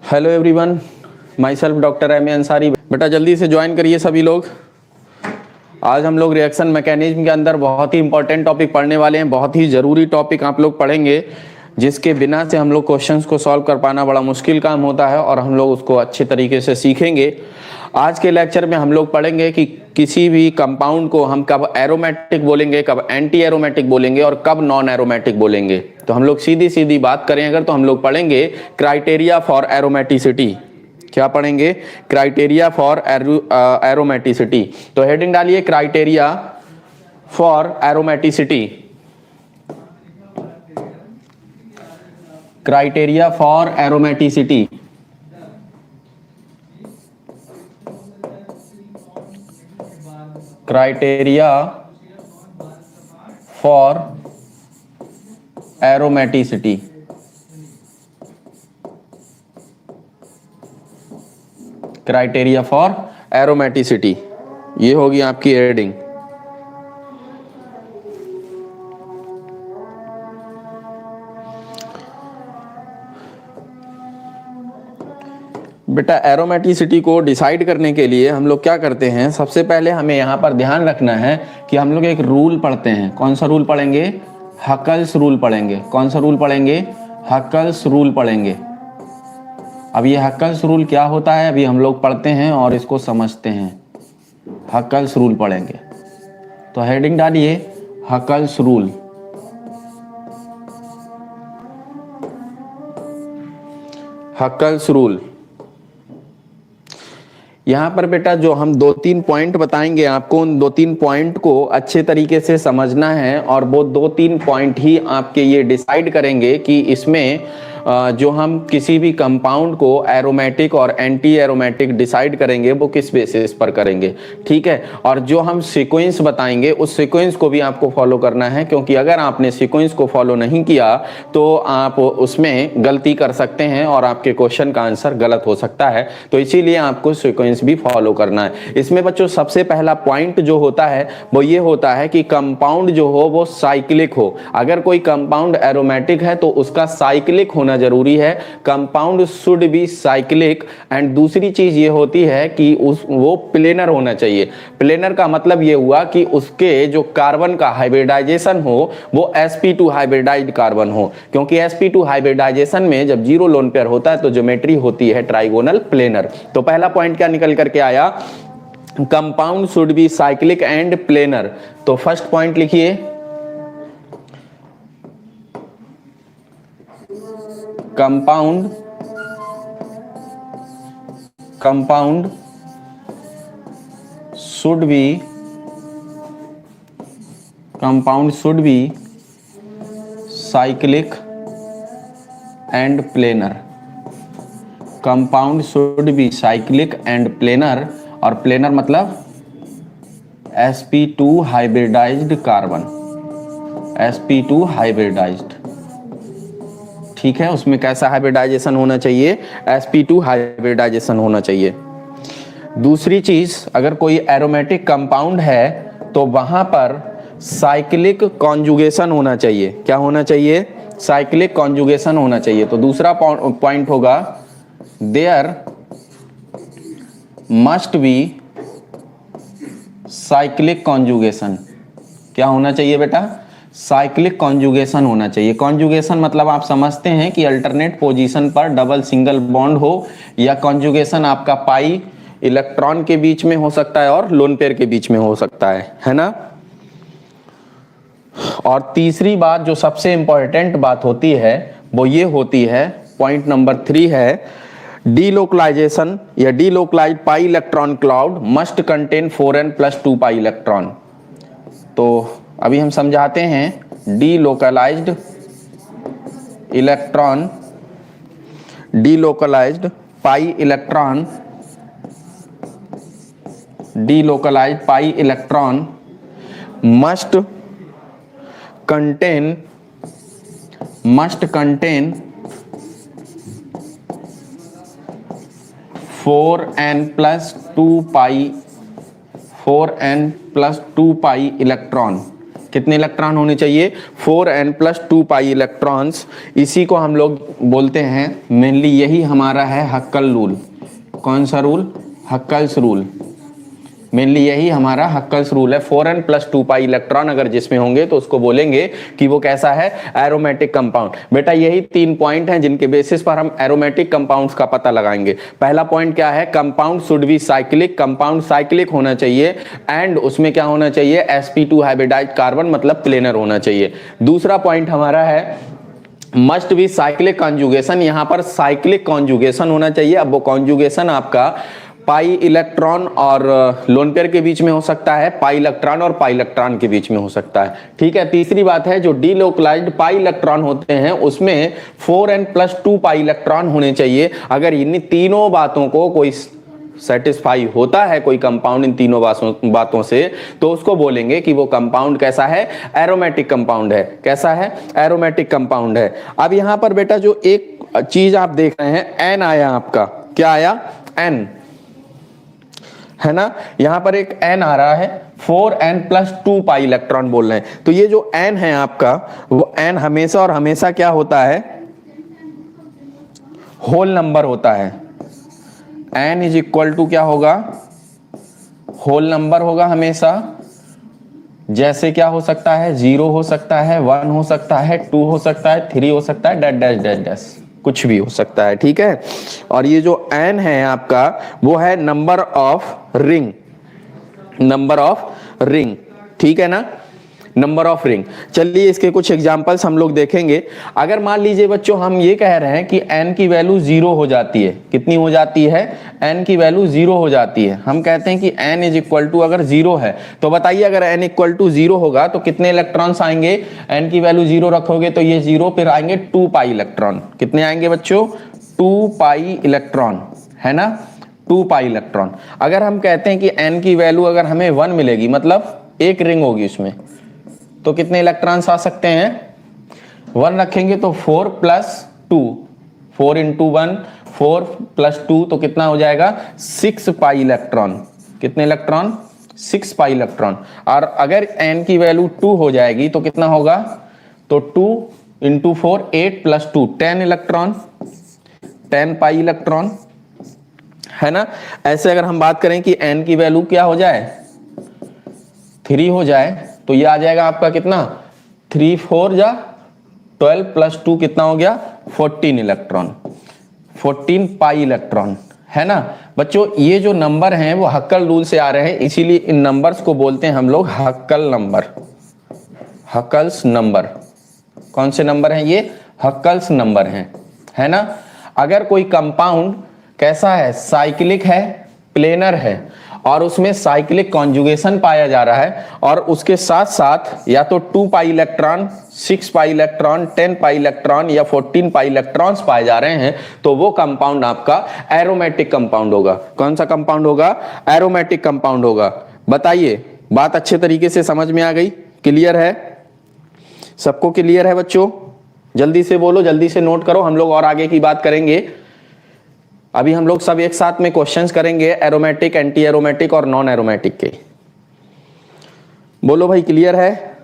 Hello everyone, myself doctor M A Ansari. बेटा जल्दी से ज्वाइन करिए सभी लोग। आज हम लोग रिएक्शन मैकेनिज्म के अंदर बहुत ही इंपॉर्टेंट टॉपिक पढ़ने वाले हैं। बहुत ही ज़रूरी टॉपिक आप लोग पढ़ेंगे, जिसके बिना से हम लोग क्वेश्चंस को सॉल्व कर पाना बड़ा मुश्किल काम होता है और हम लोग उसको अच्छे तरीके से सीखेंगे। आज के लेक्चर में हम लोग पढ़ेंगे कि किसी भी कंपाउंड को हम कब एरोमेटिक बोलेंगे, कब एंटी एरोमेटिक बोलेंगे और कब नॉन एरोमेटिक बोलेंगे। तो हम लोग सीधी सीधी बात करें अगर, तो हम लोग पढ़ेंगे क्राइटेरिया फॉर एरोमेटिसिटी। क्या पढ़ेंगे? Criteria for aromaticity. तो हेडिंग डालिए criteria for aromaticity. Criteria for aromaticity. Criteria for aromaticity. Criteria for aromaticity, ये होगी आपकी हेडिंग। बेटा एरोमेटिसिटी को डिसाइड करने के लिए हम लोग क्या करते हैं, सबसे पहले हमें यहाँ पर ध्यान रखना है कि हम लोग एक रूल पढ़ते हैं। कौन सा रूल पढ़ेंगे? हकल्स रूल पढ़ेंगे। कौन सा रूल पढ़ेंगे? हकल्स रूल पढ़ेंगे। अब ये हकल्स रूल क्या होता है अभी हम लोग पढ़ते हैं और इसको समझते हैं। हकल्स रूल पढ़ेंगे तो हेडिंग डालिए हकल्स रूल। Huckel's rule. यहाँ पर बेटा जो हम 2-3 पॉइंट बताएंगे आपको, उन 2-3 पॉइंट को अच्छे तरीके से समझना है और वो 2-3 पॉइंट ही आपके ये डिसाइड करेंगे कि इसमें जो हम किसी भी कंपाउंड को एरोमेटिक और एंटी एरोमेटिक डिसाइड करेंगे वो किस बेसिस पर करेंगे। ठीक है, और जो हम सीक्वेंस बताएंगे उस सीक्वेंस को भी आपको फॉलो करना है, क्योंकि अगर आपने सीक्वेंस को फॉलो नहीं किया तो आप उसमें गलती कर सकते हैं और आपके क्वेश्चन का आंसर गलत हो सकता है। तो इसीलिए आपको सीक्वेंस भी फॉलो करना है। इसमें बच्चों सबसे पहला पॉइंट जो होता है वो ये होता है कि कंपाउंड जो हो वो साइक्लिक हो। अगर कोई कंपाउंड एरोमेटिक है तो उसका साइक्लिक होना जरूरी है। Compound should be cyclic. And दूसरी चीज ये होती है कि वो प्लेनर होना चाहिए। प्लेनर का मतलब ये हुआ कि उसके जो कार्बन का हाइब्रिडाइजेशन हो वो sp2 हाइब्रिडाइज्ड कार्बन हो, क्योंकि sp2 हाइब्रिडाइजेशन में जब 0 लोन पेयर होता है तो ज्योमेट्री होती है ट्राइगोनल प्लेनर। तो पहला पॉइंट क्या निकल करके आया? Compound should be cyclic and planar. तो फर्स्ट पॉइंट लिखिए, compound should be cyclic and planar। Compound should be cyclic and planar, और प्लेनर मतलब sp2 hybridised carbon. sp2 hybridised, ठीक है। उसमें कैसा हाइब्रिडाइजेशन होना चाहिए? sp2 हाइब्रिडाइजेशन होना चाहिए। दूसरी चीज, अगर कोई एरोमेटिक कंपाउंड है तो वहां पर साइक्लिक कॉन्जुगेशन होना चाहिए। क्या होना चाहिए? साइक्लिक कॉन्जुगेशन होना चाहिए। तो दूसरा पॉइंट होगा there must be cyclic conjugation. क्या होना चाहिए बेटा? साइक्लिक कॉन्जुगेशन होना चाहिए। कॉन्जुगेशन मतलब आप समझते हैं कि अल्टरनेट पोजीशन पर डबल सिंगल बॉन्ड हो, या कॉन्जुगेशन आपका पाई इलेक्ट्रॉन के बीच में हो सकता है और लोन पेयर के बीच में हो सकता है ना। और तीसरी बात जो सबसे इंपॉर्टेंट बात होती है वो ये होती है, पॉइंट नंबर 3 है, डीलोकलाइजेशन या delocalised pi electron cloud must contain 4n + 2 pi electron. तो अभी हम समझाते हैं delocalised electron, delocalised pi electron, delocalised pi electron must contain 4n + 2 pi electron. कितने इलेक्ट्रॉन होने चाहिए? 4n+2 pi electrons. इसी को हम लोग बोलते हैं, मेनली यही हमारा है हक्कल रूल। कौन सा रूल? Huckel's rule. मेनली यही हमारा हक्कल्स रूल है। 4n+2 पाई इलेक्ट्रॉन अगर जिसमें होंगे तो उसको बोलेंगे कि वो कैसा है? Aromatic compound. बेटा यही 3 पॉइंट हैं जिनके बेसिस पर हम एरोमेटिक कंपाउंड्स का पता लगाएंगे। पहला पॉइंट क्या है? Compound should be cyclic, compound cyclic होना चाहिए एंड उसमें क्या होना चाहिए? sp2 हाइब्रिडाइज्ड कार्बन, मतलब प्लेनर होना चाहिए। दूसरा पॉइंट हमारा है मस्ट बी साइक्लिक कॉन्जुगेशन। यहां पर साइक्लिक कॉन्जुगेशन होना चाहिए। अब वो कॉन्जुगेशन आपका पाई इलेक्ट्रॉन और लोन पेयर के बीच में हो सकता है, पाई इलेक्ट्रॉन और पाई इलेक्ट्रॉन के बीच में हो सकता है, ठीक है। तीसरी बात है, जो डीलोकलाइज्ड पाई इलेक्ट्रॉन होते हैं उसमें 4n+2 पाई इलेक्ट्रॉन होने चाहिए। अगर इन तीनों बातों को कोई सेटिस्फाई होता है, कोई कंपाउंड इन तीनों बातों से, तो उसको बोलेंगे कि वो कंपाउंड कैसा है? एरोमेटिक कंपाउंड है। कैसा है? एरोमेटिक कंपाउंड है। अब यहां पर बेटा जो एक चीज आप देख रहे हैं, एन आया आपका, क्या आया? एन, है ना। यहां पर एक n आ रहा है, 4n+2 पाई इलेक्ट्रॉन बोल रहे हैं। तो ये जो n है आपका, वो n हमेशा और हमेशा क्या होता है? होल नंबर होता है। n इज इक्वल टू क्या होगा? होल नंबर होगा हमेशा। जैसे क्या हो सकता है? 0 हो सकता है, 1 हो सकता है, 2 हो सकता है, 3 हो सकता है, डैश डैश डैश डैश, कुछ भी हो सकता है, ठीक है। और ये जो n है आपका, वो है number of ring, number of ring, ठीक है ना, नंबर ऑफ रिंग। चलिए इसके कुछ एग्जांपल्स हम लोग देखेंगे। अगर मान लीजिए बच्चों हम ये कह रहे हैं कि n की वैल्यू 0 हो जाती है, कितनी हो जाती है? n की वैल्यू 0 हो जाती है। हम कहते हैं कि n इज इक्वल टू अगर 0 है, तो बताइए अगर n इक्वल टू 0 होगा तो कितने इलेक्ट्रॉन्स आएंगे? n की वैल्यू 0 रखोगे तो ये 0, फिर आएंगे 2 पाई इलेक्ट्रॉन। कितने आएंगे बच्चों? 2 पाई इलेक्ट्रॉन, है ना, 2 पाई इलेक्ट्रॉन। अगर हम कहते हैं कि n की वैल्यू अगर हमें 1 मिलेगी, मतलब एक रिंग होगी उसमें, तो कितने इलेक्ट्रॉन्स आ सकते हैं? 1 रखेंगे तो 4 + 2, 4 × 1, 4 + 2, तो कितना हो जाएगा? 6 पाई इलेक्ट्रॉन। कितने इलेक्ट्रॉन? 6 pi electron. और अगर n की वैल्यू 2 हो जाएगी तो कितना होगा? तो 2 × 4, 8 + 2, 10 इलेक्ट्रॉन, 10 पाई इलेक्ट्रॉन, है ना। ऐसे अगर हम बात करें कि n की वैल्यू क्या हो जाए? 3 हो जाए, तो ये आ जाएगा आपका कितना? 3 4 जा 12 + 2 कितना हो गया? 14 इलेक्ट्रॉन, 14 पाई इलेक्ट्रॉन, है ना। बच्चों ये जो नंबर हैं वो हक्कल रूल से आ रहे हैं, इसीलिए इन नंबर्स को बोलते हैं हम लोग हक्कल नंबर, हक्कल्स नंबर। कौन से नंबर हैं ये? हक्कल्स नंबर हैं, है ना। अगर कोई कंपाउंड कैसा है? साइक्लिक है, प्लेनर है, और उसमें साइक्लिक कॉन्जुगेशन पाया जा रहा है, और उसके साथ साथ या तो 2 pi electron, 6 pi electron, 10 pi electron या 14 पाई इलेक्ट्रॉन्स पाए जा रहे हैं, तो वो कंपाउंड आपका एरोमेटिक कंपाउंड होगा। कौन सा कंपाउंड होगा? एरोमेटिक कंपाउंड होगा। बताइए, बात अच्छे तरीके से समझ में आ गई? क्लियर है? सबको क्लियर है बच्चों? जल्दी से बोलो, जल्दी से नोट करो, हम लोग और आगे की बात करेंगे। अभी हम लोग सब एक साथ में क्वेश्चंस करेंगे एरोमेटिक, एंटी एरोमेटिक और नॉन एरोमेटिक के। बोलो भाई, क्लियर है?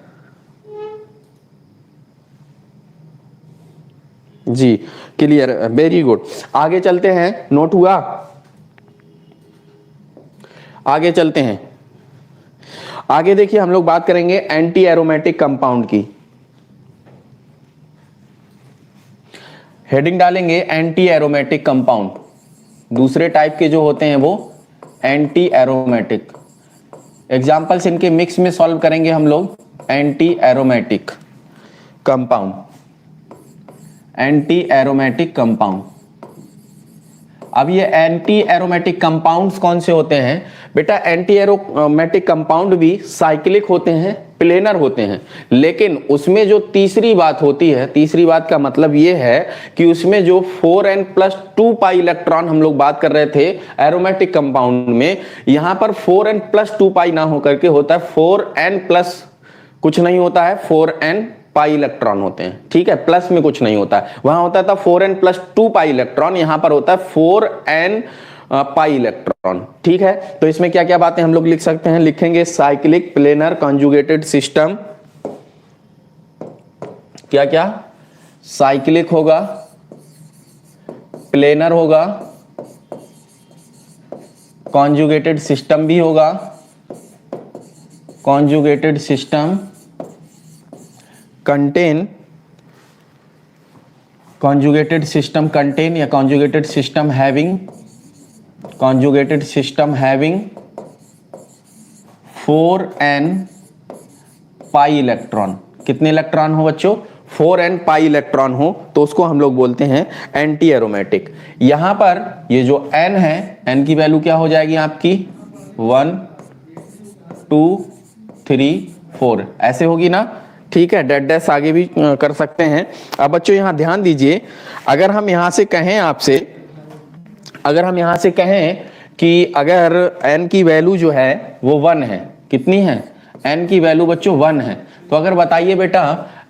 जी क्लियर, वेरी गुड। आगे चलते हैं, नोट हुआ? आगे चलते हैं। आगे देखिए हम लोग बात करेंगे एंटी एरोमेटिक कंपाउंड की। हेडिंग डालेंगे एंटी एरोमेटिक कंपाउंड। दूसरे टाइप के जो होते हैं वो एंटी एरोमेटिक। एग्जाम्पल्स इनके मिक्स में सॉल्व करेंगे हम लोग। Anti aromatic compound, anti aromatic compound. अब ये एंटी एरोमेटिक कंपाउंड्स कौन से होते हैं? बेटा एंटी एरोमेटिक कंपाउंड भी साइक्लिक होते हैं, प्लेनर होते हैं, लेकिन उसमें जो तीसरी बात होती है, तीसरी बात का मतलब ये है कि उसमें जो 4n+2 पाई इलेक्ट्रॉन हम लोग बात कर रहे थे एरोमेटिक कंपाउंड में, यहां पर 4n+2 पाई ना होकर के होता है 4n+ कुछ नहीं होता है, 4n पाई इलेक्ट्रॉन होते हैं, ठीक है। प्लस में कुछ नहीं होता है, वहां होता था 4n+2 पाई इलेक्ट्रॉन, यहां पर होता है 4n पाई इलेक्ट्रॉन, ठीक है। तो इसमें क्या क्या बातें हम लोग लिख सकते हैं? लिखेंगे साइक्लिक, प्लेनर, कॉन्जुगेटेड सिस्टम, क्या क्या, साइक्लिक होगा, प्लेनर होगा, कॉन्जुगेटेड सिस्टम भी होगा, conjugated system contain, conjugated system contain या conjugated system having 4n pi electron. कितने इलेक्ट्रॉन हो बच्चों, 4n पाई इलेक्ट्रॉन हो तो उसको हम लोग बोलते हैं एंटी एरोमेटिक। यहां पर ये जो n है, n की वैल्यू क्या हो जाएगी आपकी 1 2 3 4 ऐसे होगी ना, ठीक है। डेड डैश आगे भी कर सकते हैं। अब बच्चों यहां ध्यान दीजिए, अगर हम यहां से कहें आपसे, अगर हम यहां से कहें कि अगर n की वैल्यू जो है वो 1 है, कितनी है, n की वैल्यू बच्चों 1 है, तो अगर बताइए बेटा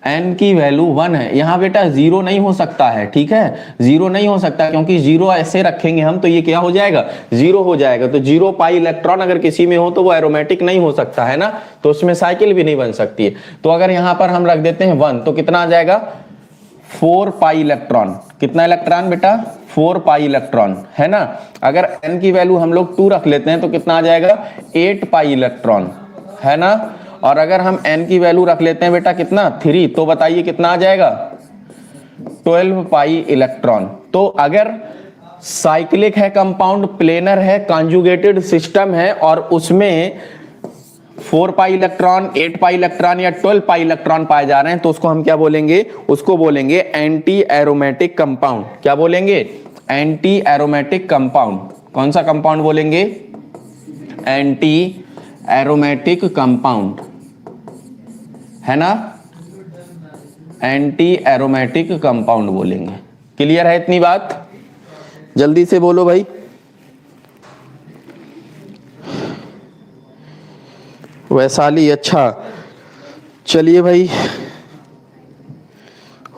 n की वैल्यू 1 है, यहां बेटा 0 नहीं हो सकता है, ठीक है, 0 नहीं हो सकता, क्योंकि 0 ऐसे रखेंगे हम तो ये क्या हो जाएगा, 0 हो जाएगा। तो 0 पाई इलेक्ट्रॉन अगर किसी में हो तो वो एरोमेटिक नहीं हो सकता है ना, तो उसमें साइकिल भी नहीं बन सकती है। तो अगर यहां पर हम रख देते हैं 1 तो कितना आ जाएगा, 4 पाई इलेक्ट्रॉन। कितना इलेक्ट्रॉन बेटा, 4 पाई इलेक्ट्रॉन, है ना। अगर n की वैल्यू हम लोग 2 रख लेते हैं तो कितना आ जाएगा, 8 पाई इलेक्ट्रॉन, है ना। और अगर हम n की वैल्यू रख लेते हैं बेटा कितना, 3, तो बताइए कितना आ जाएगा, 12 पाई इलेक्ट्रॉन। तो अगर साइक्लिक है कंपाउंड, प्लेनर है, कॉन्जुगेटेड सिस्टम है और उसमें 4 पाई इलेक्ट्रॉन, 8 पाई इलेक्ट्रॉन या 12 पाई इलेक्ट्रॉन पाए जा रहे हैं तो उसको हम क्या बोलेंगे, उसको बोलेंगे एंटी एरोमेटिक कंपाउंड। क्या बोलेंगे, एंटी एरोमेटिक कंपाउंड। कौन सा कंपाउंड बोलेंगे, एंटी एरोमेटिक कंपाउंड, है ना, एंटी एरोमेटिक कंपाउंड बोलेंगे। क्लियर है इतनी बात, जल्दी से बोलो भाई। वैशाली, अच्छा चलिए भाई।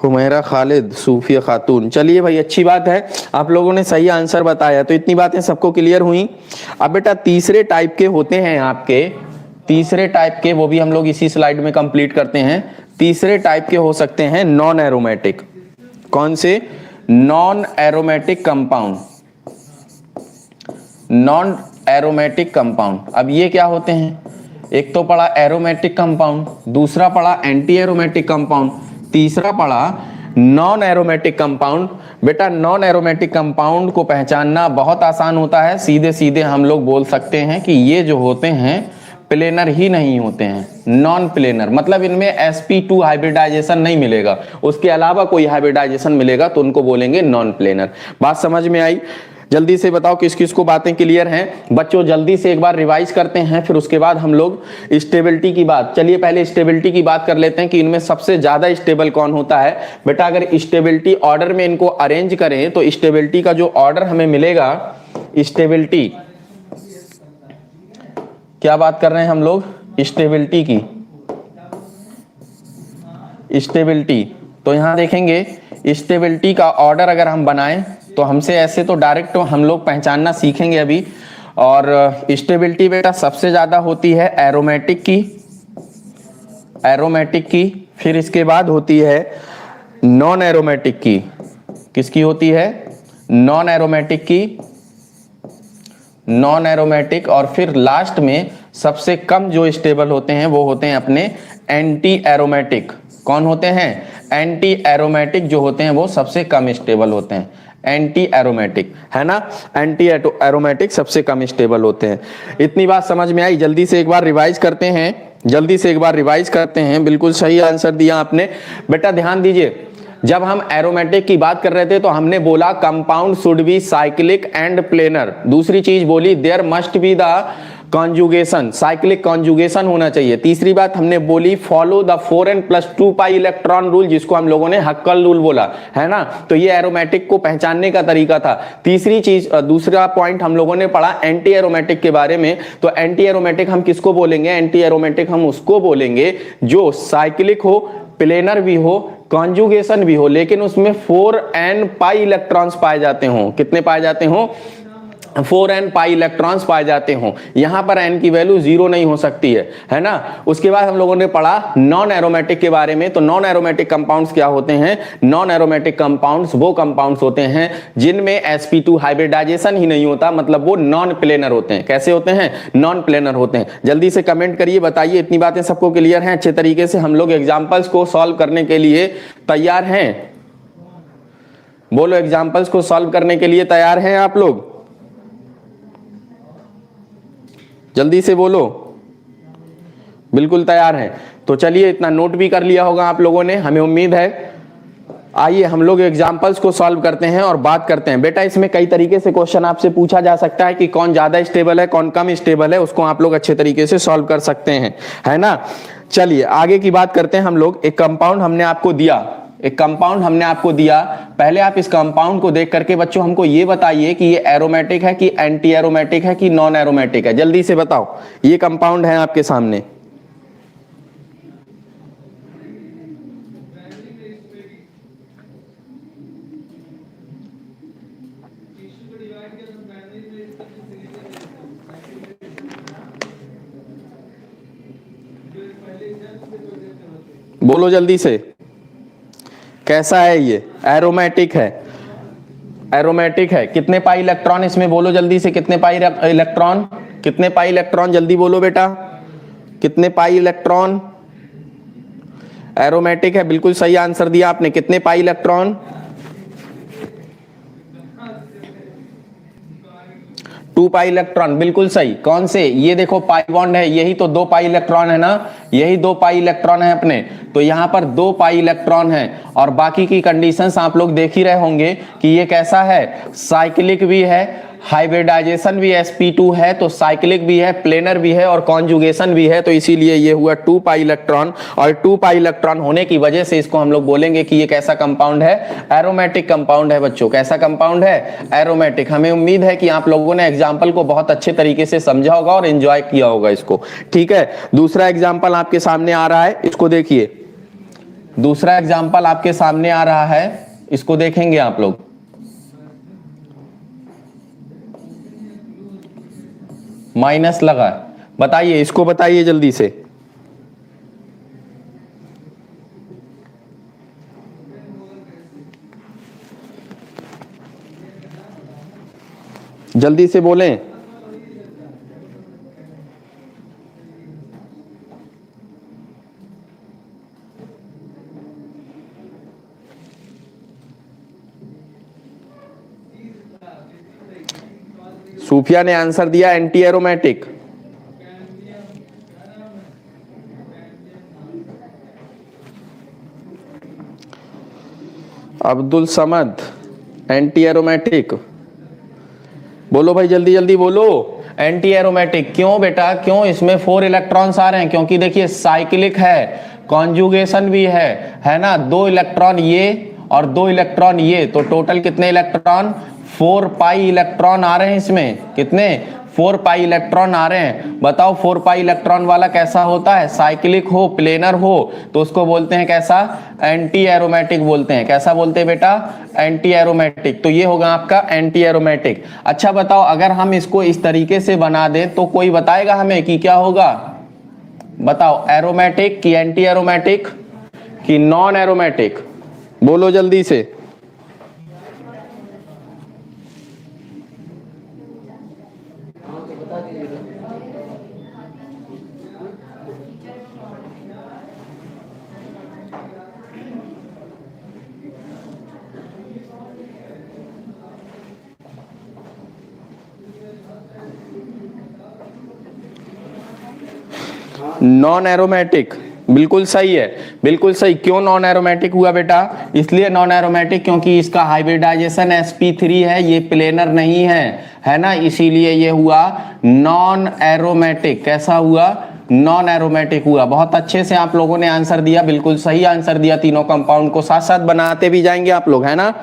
हुमैरा खालिद, सूफिया खातून, चलिए भाई अच्छी बात है, आप लोगों ने सही आंसर बताया। तो इतनी बातें सबको क्लियर हुई। अब बेटा तीसरे टाइप के होते हैं आपके, तीसरे टाइप के, वो भी हम लोग इसी स्लाइड में कंप्लीट करते हैं। तीसरे टाइप के हो सकते हैं नॉन एरोमेटिक। कौन से, non aromatic compound, non aromatic compound. अब ये क्या होते हैं, एक तो पड़ा एरोमेटिक कंपाउंड, दूसरा पड़ा एंटी एरोमेटिक कंपाउंड, तीसरा पड़ा नॉन एरोमेटिक कंपाउंड। बेटा नॉन एरोमेटिक कंपाउंड को पहचानना बहुत आसान होता है, सीधे सीधे हम लोग बोल सकते हैं कि ये जो होते हैं प्लेनर ही नहीं होते हैं, नॉन प्लेनर, मतलब इनमें sp2 हाइब्रिडाइजेशन नहीं मिलेगा, उसके अलावा कोई हाइब्रिडाइजेशन मिलेगा तो उनको बोलेंगे नॉन प्लेनर। बात समझ में आई, जल्दी से बताओ किस किस को बातें क्लियर हैं बच्चों। जल्दी से एक बार रिवाइज करते हैं, फिर उसके बाद हम लोग स्टेबिलिटी की बात, चलिए पहले स्टेबिलिटी की बात कर लेते हैं कि इनमें सबसे ज्यादा स्टेबल कौन होता है। बेटा अगर स्टेबिलिटी ऑर्डर में इनको अरेंज करें तो स्टेबिलिटी का जो ऑर्डर हमें मिलेगा, स्टेबिलिटी, क्या बात कर रहे हैं हम लोग, स्टेबिलिटी की, स्टेबिलिटी। तो यहां देखेंगे स्टेबिलिटी का ऑर्डर अगर हम बनाएं तो हमसे ऐसे तो डायरेक्ट हम लोग पहचानना सीखेंगे अभी। और स्टेबिलिटी बेटा सबसे ज्यादा होती है एरोमेटिक की, एरोमेटिक की, फिर इसके बाद होती है नॉन एरोमेटिक की। किसकी होती है, नॉन एरोमेटिक की, नॉन एरोमेटिक, और फिर लास्ट में सबसे कम जो स्टेबल होते हैं वो होते हैं अपने एंटी एरोमेटिक। कौन होते हैं, एंटी एरोमेटिक जो होते हैं वो सबसे कम स्टेबल होते हैं, एंटी एरोमेटिक, है ना, एंटी एरोमेटिक सबसे कम स्टेबल होते हैं। इतनी बात समझ में आई, जल्दी से एक बार रिवाइज करते हैं, जल्दी से एक बार रिवाइज करते हैं। बिल्कुल सही आंसर दिया आपने। बेटा ध्यान दीजिए, जब हम एरोमेटिक की बात कर रहे थे तो हमने बोला compound should be cyclic and planar. दूसरी चीज बोली there must be the conjugation, cyclic conjugation होना चाहिए। तीसरी बात हमने बोली follow the 4n+2 pi electron rule, जिसको हम लोगों ने हक्कल रूल बोला, है ना। तो ये एरोमेटिक को पहचानने का तरीका था। तीसरी चीज, दूसरा पॉइंट हम लोगों ने पढ़ा एंटी एरोमेटिक के बारे में। तो एंटी एरोमेटिक हम किसको बोलेंगे, एंटी एरोमेटिक हम उसको बोलेंगे जो साइक्लिक हो, प्लेनर भी हो, कॉन्जुगेशन भी हो, लेकिन उसमें 4n पाई इलेक्ट्रॉन्स पाए जाते हो। कितने पाए जाते हो, 4n पाई इलेक्ट्रॉन्स पाए जाते हों। यहां पर n की वैल्यू 0 नहीं हो सकती है ना। उसके बाद हम लोगों ने पढ़ा नॉन एरोमेटिक के बारे में। तो नॉन एरोमेटिक कंपाउंड्स क्या होते हैं? नॉन एरोमेटिक कंपाउंड्स वो कंपाउंड्स होते हैं जिनमें sp2 हाइब्रिडाइजेशन ही नहीं होता, मतलब वो नॉन प्लेनर होते हैं। कैसे होते हैं? नॉन प्लेनर होते हैं। जल्दी से कमेंट करिए, बताइए इतनी बातें सबको क्लियर हैं अच्छे तरीके से? हम लोग एग्जाम्पल्स को सॉल्व करने के लिए तैयार हैं? बोलो, एग्जाम्पल्स को सॉल्व करने के लिए तैयार हैं आप लोग? जल्दी से बोलो। बिल्कुल तैयार हैं। तो चलिए, इतना नोट भी कर लिया होगा आप लोगों ने, हमें उम्मीद है। आइए हम लोग एग्जाम्पल्स को सॉल्व करते हैं और बात करते हैं। बेटा इसमें कई तरीके से क्वेश्चन आपसे पूछा जा सकता है कि कौन ज्यादा स्टेबल है, कौन कम स्टेबल है, उसको आप लोग अच्छे तरीके से सॉल्व कर सकते हैं, है ना। चलिए आगे की बात करते हैं हम लोग। एक कंपाउंड हमने आपको दिया, पहले आप इस कंपाउंड को देख करके बच्चों हमको ये बताइए कि ये एरोमेटिक है कि एंटी एरोमेटिक है कि नॉन एरोमेटिक है। जल्दी से बताओ। ये कंपाउंड है आपके सामने, बोलो जल्दी से, कैसा है ये? एरोमेटिक है। एरोमेटिक है। कितने पाई इलेक्ट्रॉन इसमें? बोलो जल्दी से, कितने पाई इलेक्ट्रॉन? कितने पाई इलेक्ट्रॉन? जल्दी बोलो बेटा, कितने पाई इलेक्ट्रॉन? एरोमेटिक है, बिल्कुल सही आंसर दिया आपने। कितने पाई इलेक्ट्रॉन? 2 पाई इलेक्ट्रॉन, बिल्कुल सही। कौन से? ये देखो पाई बॉन्ड है, यही तो 2 पाई इलेक्ट्रॉन है ना, यही 2 पाई इलेक्ट्रॉन है अपने। तो यहां पर 2 पाई इलेक्ट्रॉन है। और बाकी की कंडीशंस आप लोग देख ही रहे होंगे कि ये कैसा है, साइक्लिक भी है, हाइब्रिडाइजेशन भी sp2 है, तो साइक्लिक भी है, प्लेनर भी है और कॉन्जुगेशन भी है। तो इसीलिए ये हुआ 2 पाई इलेक्ट्रॉन। और 2 पाई इलेक्ट्रॉन होने की वजह से इसको हम लोग बोलेंगे कि ये कैसा कंपाउंड है? एरोमेटिक कंपाउंड है बच्चों। कैसा कंपाउंड है? एरोमेटिक। हमें उम्मीद है कि आप लोगों ने एग्जाम्पल को बहुत अच्छे तरीके से समझा होगा और एंजॉय किया होगा इसको, ठीक है। दूसरा एग्जाम्पल आपके सामने आ रहा है, इसको देखिए। दूसरा एग्जाम्पल आपके सामने आ रहा है, इसको देखेंगे आप लोग। माइनस लगा, बताइए इसको, बताइए जल्दी से। जल्दी से बोलें। सूफिया ने आंसर दिया anti aromatic. Abdul Samad anti aromatic. बोलो भाई, जल्दी जल्दी बोलो। एंटी एरोमेटिक क्यों बेटा? क्यों? इसमें 4 इलेक्ट्रॉन्स आ रहे हैं, क्योंकि देखिए साइक्लिक है, कॉन्जुगेशन भी है ना। 2 इलेक्ट्रॉन ये और 2 इलेक्ट्रॉन ये, तो टोटल कितने इलेक्ट्रॉन? 4 पाई इलेक्ट्रॉन आ रहे हैं इसमें। कितने? 4 पाई इलेक्ट्रॉन आ रहे हैं। बताओ 4 पाई इलेक्ट्रॉन वाला कैसा होता है? साइक्लिक हो, प्लेनर हो, तो उसको बोलते हैं कैसा? एंटी एरोमेटिक बोलते हैं। कैसा बोलते हैं बेटा? Anti aromatic. तो ये होगा आपका एंटी एरोमेटिक। अच्छा बताओ, अगर हम इसको इस तरीके से बना दें तो कोई बताएगा हमें कि क्या होगा? बताओ, एरोमेटिक कि एंटी एरोमेटिक कि नॉन एरोमेटिक? बोलो जल्दी से। नॉन एरोमेटिक, बिल्कुल सही है, बिल्कुल सही। क्यों नॉन एरोमेटिक हुआ बेटा? इसलिए नॉन एरोमेटिक क्योंकि इसका हाइब्रिडाइजेशन sp3 है, ये प्लेनर नहीं है ना, इसीलिए ये हुआ नॉन एरोमेटिक। कैसा हुआ? नॉन एरोमेटिक हुआ। बहुत अच्छे से आप लोगों ने आंसर दिया, बिल्कुल सही आंसर दिया। तीनों कंपाउंड को साथ साथ बनाते भी जाएंगे आप लोग, है ना।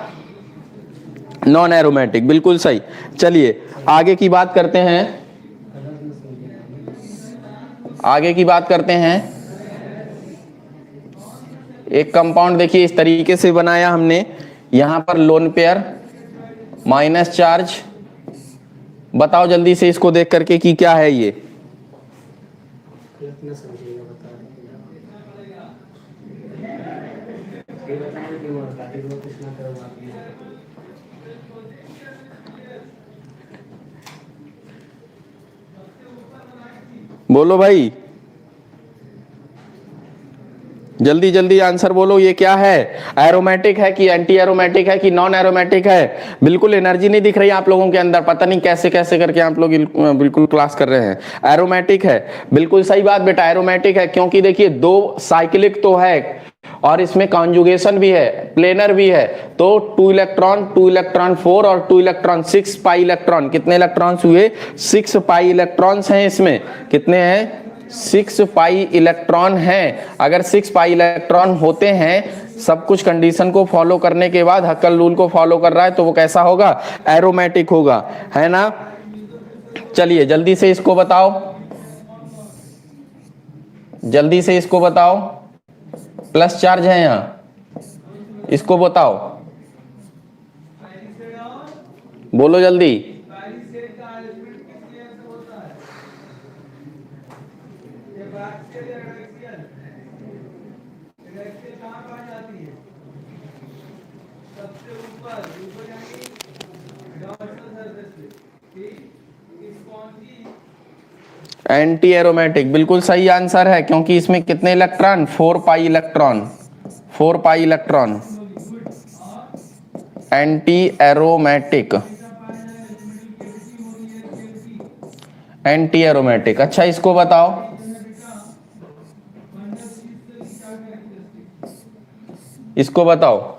नॉन एरोमेटिक, बिल्कुल सही। चलिए आगे की बात करते हैं, आगे की बात करते हैं। एक कंपाउंड देखिए इस तरीके से बनाया हमने, यहां पर लोन पेयर, माइनस चार्ज, बताओ जल्दी से इसको देख करके कि क्या है ये। बोलो भाई, जल्दी जल्दी आंसर बोलो, ये क्या है? एरोमेटिक है कि एंटी एरोमेटिक है कि नॉन एरोमेटिक है? बिल्कुल एनर्जी नहीं दिख रही आप लोगों के अंदर, पता नहीं कैसे कैसे करके आप लोग बिल्कुल क्लास कर रहे हैं। एरोमेटिक है, बिल्कुल सही बात बेटा, एरोमेटिक है, क्योंकि देखिए दो साइक्लिक तो है और इसमें कॉन्जुगेशन भी है, प्लेनर भी है, तो 2 इलेक्ट्रॉन 4 और 2 इलेक्ट्रॉन 6 पाई इलेक्ट्रॉन, कितने इलेक्ट्रॉन्स हुए? 6 पाई इलेक्ट्रॉन्स हैं इसमें। कितने हैं? 6 पाई इलेक्ट्रॉन हैं। अगर 6 पाई इलेक्ट्रॉन होते हैं, सब कुछ कंडीशन को फॉलो करने के बाद हक्कल रूल को फॉलो कर रहा है, तो वो कैसा होगा? एरोमेटिक होगा, है ना? चलिए जल्दी से इसको बताओ, जल्दी से इसको बताओ, प्लस चार्ज है यहां, इसको बताओ, बोलो जल्दी। एंटी एरोमेटिक, बिल्कुल सही आंसर है, क्योंकि इसमें कितने electron? 4 pi electron, 4 pi electron, anti aromatic, anti aromatic. अच्छा इसको बताओ, इसको बताओ,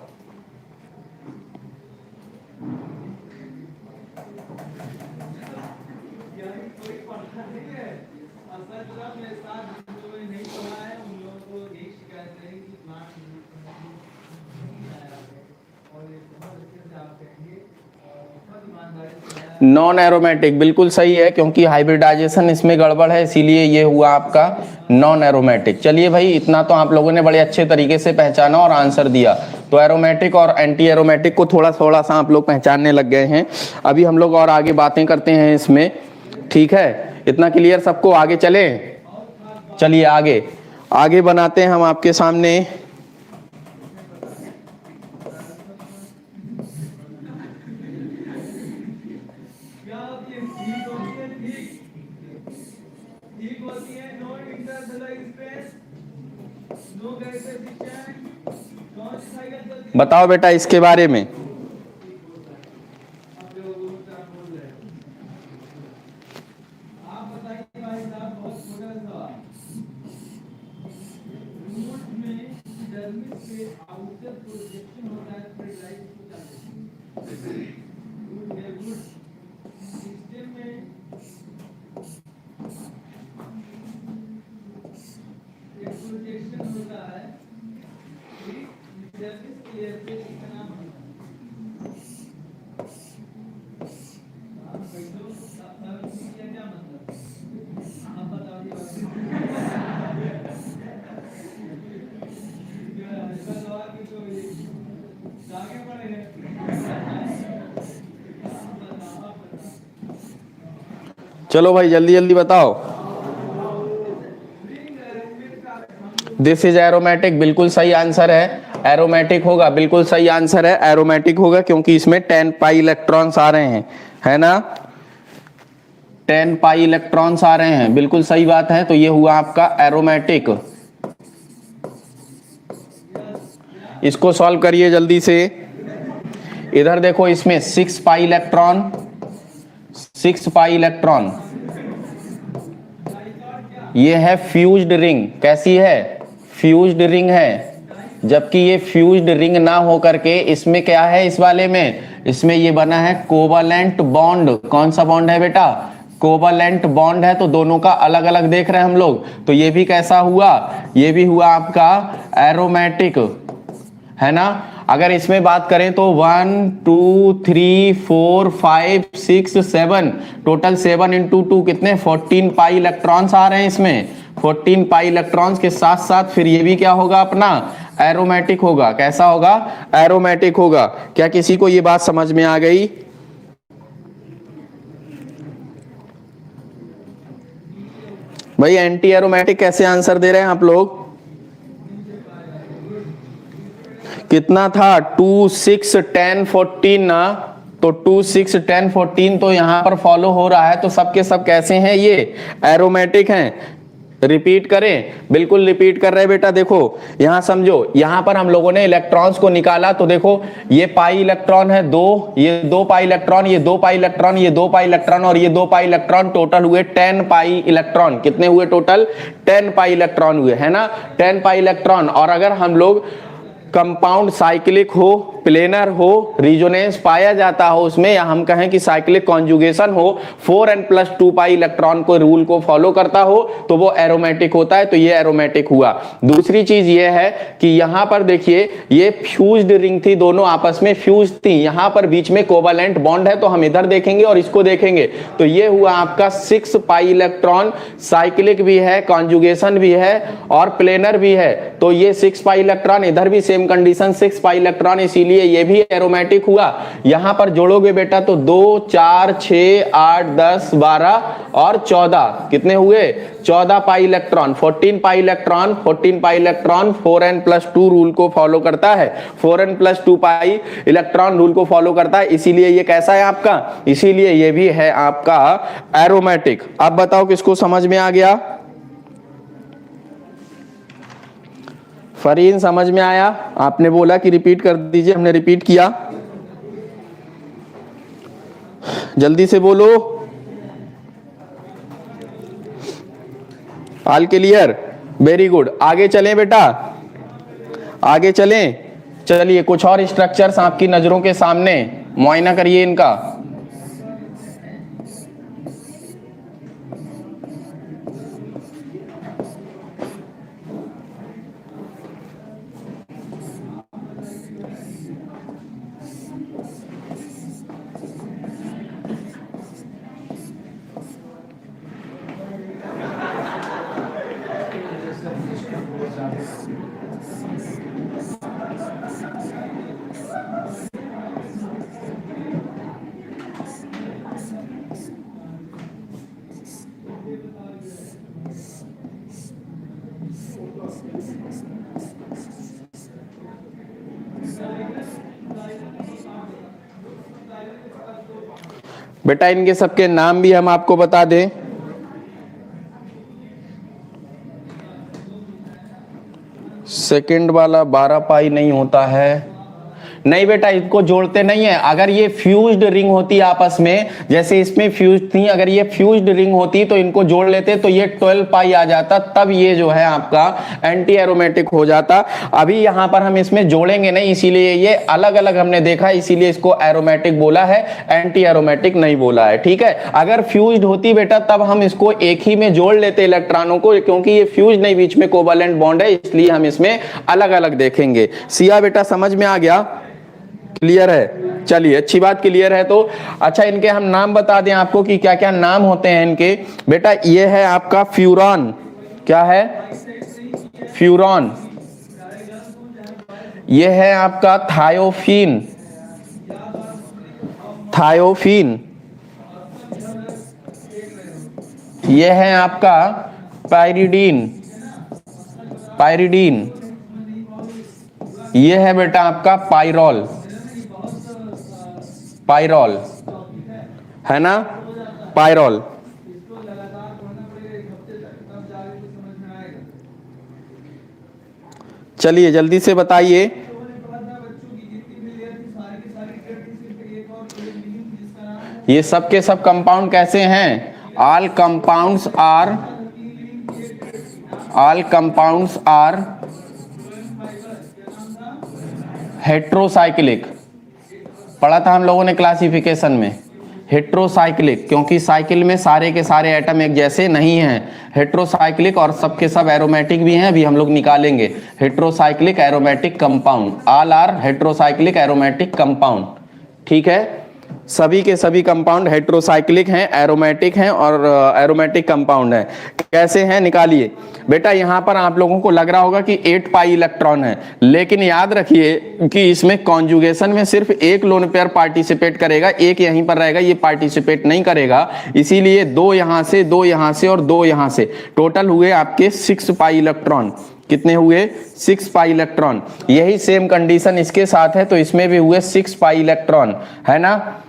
नॉन एरोमेटिक, बिल्कुल सही है, क्योंकि हाइब्रिडाइजेशन इसमें गड़बड़ है, इसीलिए ये हुआ आपका नॉन एरोमेटिक। चलिए भाई, इतना तो आप लोगों ने बड़े अच्छे तरीके से पहचाना और आंसर दिया। तो एरोमेटिक और एंटी एरोमेटिक को थोड़ा थोड़ा सा आप लोग पहचानने लग गए हैं। अभी हम लोग और आगे बातें करते हैं इसमें, ठीक है? इतना क्लियर सबको? आगे चले, चलिए आगे आगे बनाते हैं हम आपके सामने। बताओ बेटा इसके बारे में। चलो भाई जल्दी जल्दी बताओ। दिस इज एरोमेटिक, बिल्कुल सही आंसर है, एरोमेटिक होगा, बिल्कुल सही आंसर है, एरोमेटिक होगा, क्योंकि इसमें 10 पाई इलेक्ट्रॉन्स आ रहे हैं, है ना? 10 पाई इलेक्ट्रॉन्स आ रहे हैं, बिल्कुल सही बात है। तो ये हुआ आपका एरोमेटिक। इसको सॉल्व करिए जल्दी से। इधर देखो, इसमें 6 पाई इलेक्ट्रॉन, 6 पाई इलेक्ट्रॉन, ये है फ्यूज्ड रिंग। कैसी है? फ्यूज्ड रिंग है। जबकि ये फ्यूज्ड रिंग ना हो करके इसमें क्या है? इस वाले में, इसमें ये बना है कोवलेंट बॉन्ड। कौन सा बॉन्ड है बेटा? कोवलेंट बॉन्ड है, तो दोनों का अलग अलग देख रहे हैं हम लोग। तो ये भी कैसा हुआ? ये भी हुआ आपका एरोमेटिक, है ना? अगर इसमें बात करें तो 1 2 3 4 5 6 7, टोटल 7 × 2 कितने? 14 पाई इलेक्ट्रॉन्स आ रहे हैं इसमें। 14 पाई इलेक्ट्रॉन्स के साथ साथ फिर ये भी क्या होगा अपना? एरोमेटिक होगा। कैसा होगा? एरोमेटिक होगा। क्या किसी को ये बात समझ में आ गई? भाई एंटी एरोमेटिक कैसे आंसर दे रहे हैं आप लोग? कितना था? 2 6 10 14 ना, तो 2 6 10 14 तो यहां पर फॉलो हो रहा है, तो सबके सब कैसे हैं? ये एरोमेटिक हैं। रिपीट करें? बिल्कुल रिपीट कर रहे हैं बेटा। देखो यहां समझो, यहां पर हम लोगों ने इलेक्ट्रॉन्स को निकाला, तो देखो ये पाई इलेक्ट्रॉन है 2, ये 2 पाई इलेक्ट्रॉन, ये 2 पाई इलेक्ट्रॉन, ये 2 पाई इलेक्ट्रॉन और ये 2 पाई इलेक्ट्रॉन, टोटल हुए 10 पाई इलेक्ट्रॉन। कितने हुए टोटल? 10 पाई इलेक्ट्रॉन हुए, है ना? 10 पाई इलेक्ट्रॉन। और अगर हम लोग कंपाउंड साइक्लिक हो, प्लेनर हो, रिजोनेंस पाया जाता हो उसमें, या हम कहें कि साइक्लिक कॉन्जुगेशन हो, 4n+2 पाई इलेक्ट्रॉन को रूल को फॉलो करता हो, तो वो एरोमेटिक होता है। तो ये एरोमेटिक हुआ। दूसरी चीज ये है कि यहां पर देखिए ये फ्यूज्ड रिंग थी, दोनों आपस में फ्यूज थी, यहां पर बीच में कोवैलेंट बॉन्ड है, तो हम इधर देखेंगे और इसको देखेंगे। तो ये हुआ आपका 6 पाई इलेक्ट्रॉन, साइक्लिक भी है, कॉन्जुगेशन भी है और प्लेनर भी है। तो ये 6 पाई इलेक्ट्रॉन, इधर भी सेम कंडीशन 6 पाई इलेक्ट्रॉन, इसीलिए ये भी एरोमेटिक हुआ। यहां पर जोड़ोगे बेटा तो 2 4 6 8 10 12 और 14, कितने हुए? 14 pi electron. 14 pi electron, 14 pi electron 4n+2 rule को फॉलो करता है, 4n+2 पाई इलेक्ट्रॉन रूल को फॉलो करता है, इसीलिए ये कैसा है आपका? इसीलिए ये भी है आपका एरोमेटिक। अब बताओ किसको समझ में आ गया? फरीन समझ में आया? आपने बोला कि रिपीट कर दीजिए, हमने रिपीट किया। जल्दी से बोलो। All clear? Very good. आगे चलें बेटा, आगे चलें। चलिए कुछ और स्ट्रक्चर्स आपकी नजरों के सामने, मुआयना करिए इनका। बेटा इनके सबके नाम भी हम आपको बता दें। सेकंड वाला 12 पाई नहीं होता है, नहीं बेटा इसको जोड़ते नहीं है। अगर ये फ्यूज्ड रिंग होती आपस में, जैसे इसमें फ्यूज थी, अगर ये फ्यूज्ड रिंग होती तो इनको जोड़ लेते तो ये 12 पाई आ जाता, तब ये जो है आपका एंटी एरोमेटिक हो जाता। अभी यहां पर हम इसमें जोड़ेंगे नहीं, इसीलिए ये अलग अलग हमने देखा, इसीलिए इसको एरोमेटिक बोला है, एंटी एरोमेटिक नहीं बोला है। ठीक है, अगर फ्यूज्ड होती बेटा तब हम इसको एक ही में जोड़ लेते इलेक्ट्रॉनों को, क्योंकि ये फ्यूज नहीं, बीच में कोवैलेंट बॉन्ड है, इसलिए हम इसमें अलग अलग देखेंगे। सिया बेटा समझ में आ गया? क्लियर है? चलिए अच्छी बात, क्लियर है। तो अच्छा इनके हम नाम बता दें आपको कि क्या क्या नाम होते हैं इनके। बेटा ये है आपका फ्यूरॉन। क्या है? फ्यूरॉन। ये है आपका थायोफीन। थायोफीन। ये है आपका पायरिडीन। पायरिडीन। ये है बेटा आपका पायरोल। पायरोल है ना? पायरोल। चलिए जल्दी से बताइए। ये सब के सब कंपाउंड कैसे हैं? All compounds are heterocyclic. पढ़ा था हम लोगों ने क्लासिफिकेशन में, हेट्रोसाइक्लिक, क्योंकि साइकिल में सारे के सारे एटम एक जैसे नहीं हैं। हेट्रोसाइक्लिक और सबके सब एरोमेटिक भी हैं, अभी हम लोग निकालेंगे। Heterocyclic aromatic compound, all are heterocyclic aromatic compound. ठीक है, सभी के सभी कंपाउंड हेट्रोसाइक्लिक हैं, एरोमेटिक हैं और एरोमेटिक कंपाउंड हैं। कैसे हैं निकालिए बेटा। यहां पर आप लोगों को लग रहा होगा कि 8 पाई इलेक्ट्रॉन है, लेकिन याद रखिए कि इसमें कॉन्जुगेशन में सिर्फ एक लोन पेयर पार्टिसिपेट करेगा, एक यहीं पर रहेगा, ये पार्टिसिपेट नहीं करेगा। इसीलिए 2 यहां से, 2 यहां से और 2 यहां से, टोटल हुए आपके 6 पाई इलेक्ट्रॉन। कितने हुए? 6 पाई इलेक्ट्रॉन। यही सेम कंडीशन इसके साथ है, तो इसमें भी हुए 6 पाई इलेक्ट्रॉन, है ना।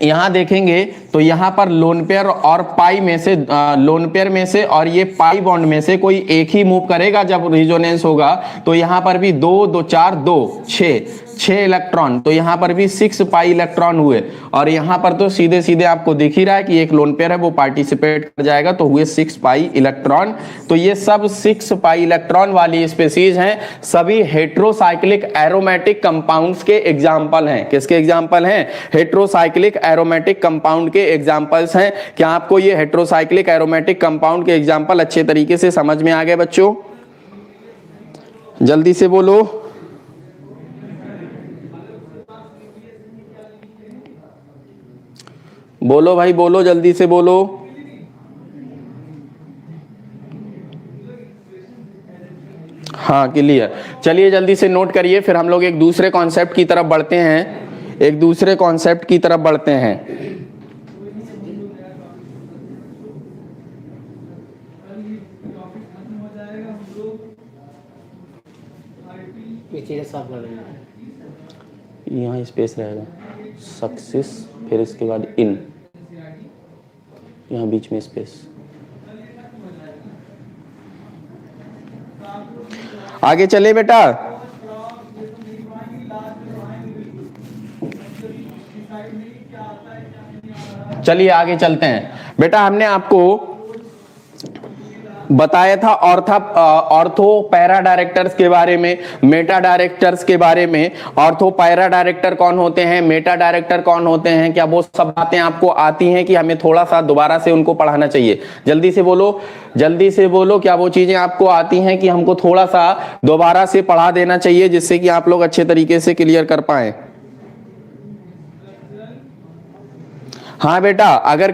यहां देखेंगे तो यहां पर लोन पेयर और पाई में से, लोन पेयर में से और ये पाई बॉन्ड में से कोई एक ही मूव करेगा जब रिजोनेंस होगा। तो यहां पर भी 2 2 4 2 6 इलेक्ट्रॉन, तो यहां पर भी 6 पाई इलेक्ट्रॉन हुए। और यहां पर तो सीधे सीधे आपको दिख ही रहा है कि एक लोन पेयर है वो पार्टिसिपेट कर जाएगा, तो हुए 6 पाई इलेक्ट्रॉन। तो ये सब 6 पाई इलेक्ट्रॉन वाली स्पीसीज हैं, सभी हेट्रोसाइक्लिक एरोमेटिक कंपाउंड्स के एग्जाम्पल हैं। किसके एग्जाम्पल हैं? हेट्रोसाइक्लिक एरोमेटिक कंपाउंड के एग्जाम्पल्स हैं। क्या आपको ये हेट्रोसाइक्लिक एरोमेटिक कंपाउंड के एग्जाम्पल अच्छे तरीके से समझ में आ गए बच्चों? जल्दी से बोलो। बोलो भाई बोलो, जल्दी से बोलो। हाँ क्लियर। चलिए जल्दी से नोट करिए, फिर हम लोग एक दूसरे कॉन्सेप्ट की तरफ बढ़ते हैं, एक दूसरे कॉन्सेप्ट की तरफ बढ़ते हैं। यहाँ स्पेस रहेगा, सक्सेस, फिर इसके बाद इन, यहाँ बीच में स्पेस। आगे चले बेटा। चलिए आगे चलते हैं बेटा। हमने आपको बताया था ऑर्थो पैरा डायरेक्टर्स के बारे में, मेटा डायरेक्टर्स के बारे में। ऑर्थो पैरा डायरेक्टर कौन होते हैं, मेटा डायरेक्टर कौन होते हैं, क्या वो सब बातें आपको आती हैं कि हमें थोड़ा सा दोबारा से उनको पढ़ाना चाहिए? जल्दी से बोलो, जल्दी से बोलो, क्या वो चीजें आपको आती हैं कि हमको थोड़ा सा दोबारा से पढ़ा देना चाहिए जिससे कि आप लोग अच्छे तरीके से क्लियर कर पाए? हाँ बेटा, अगर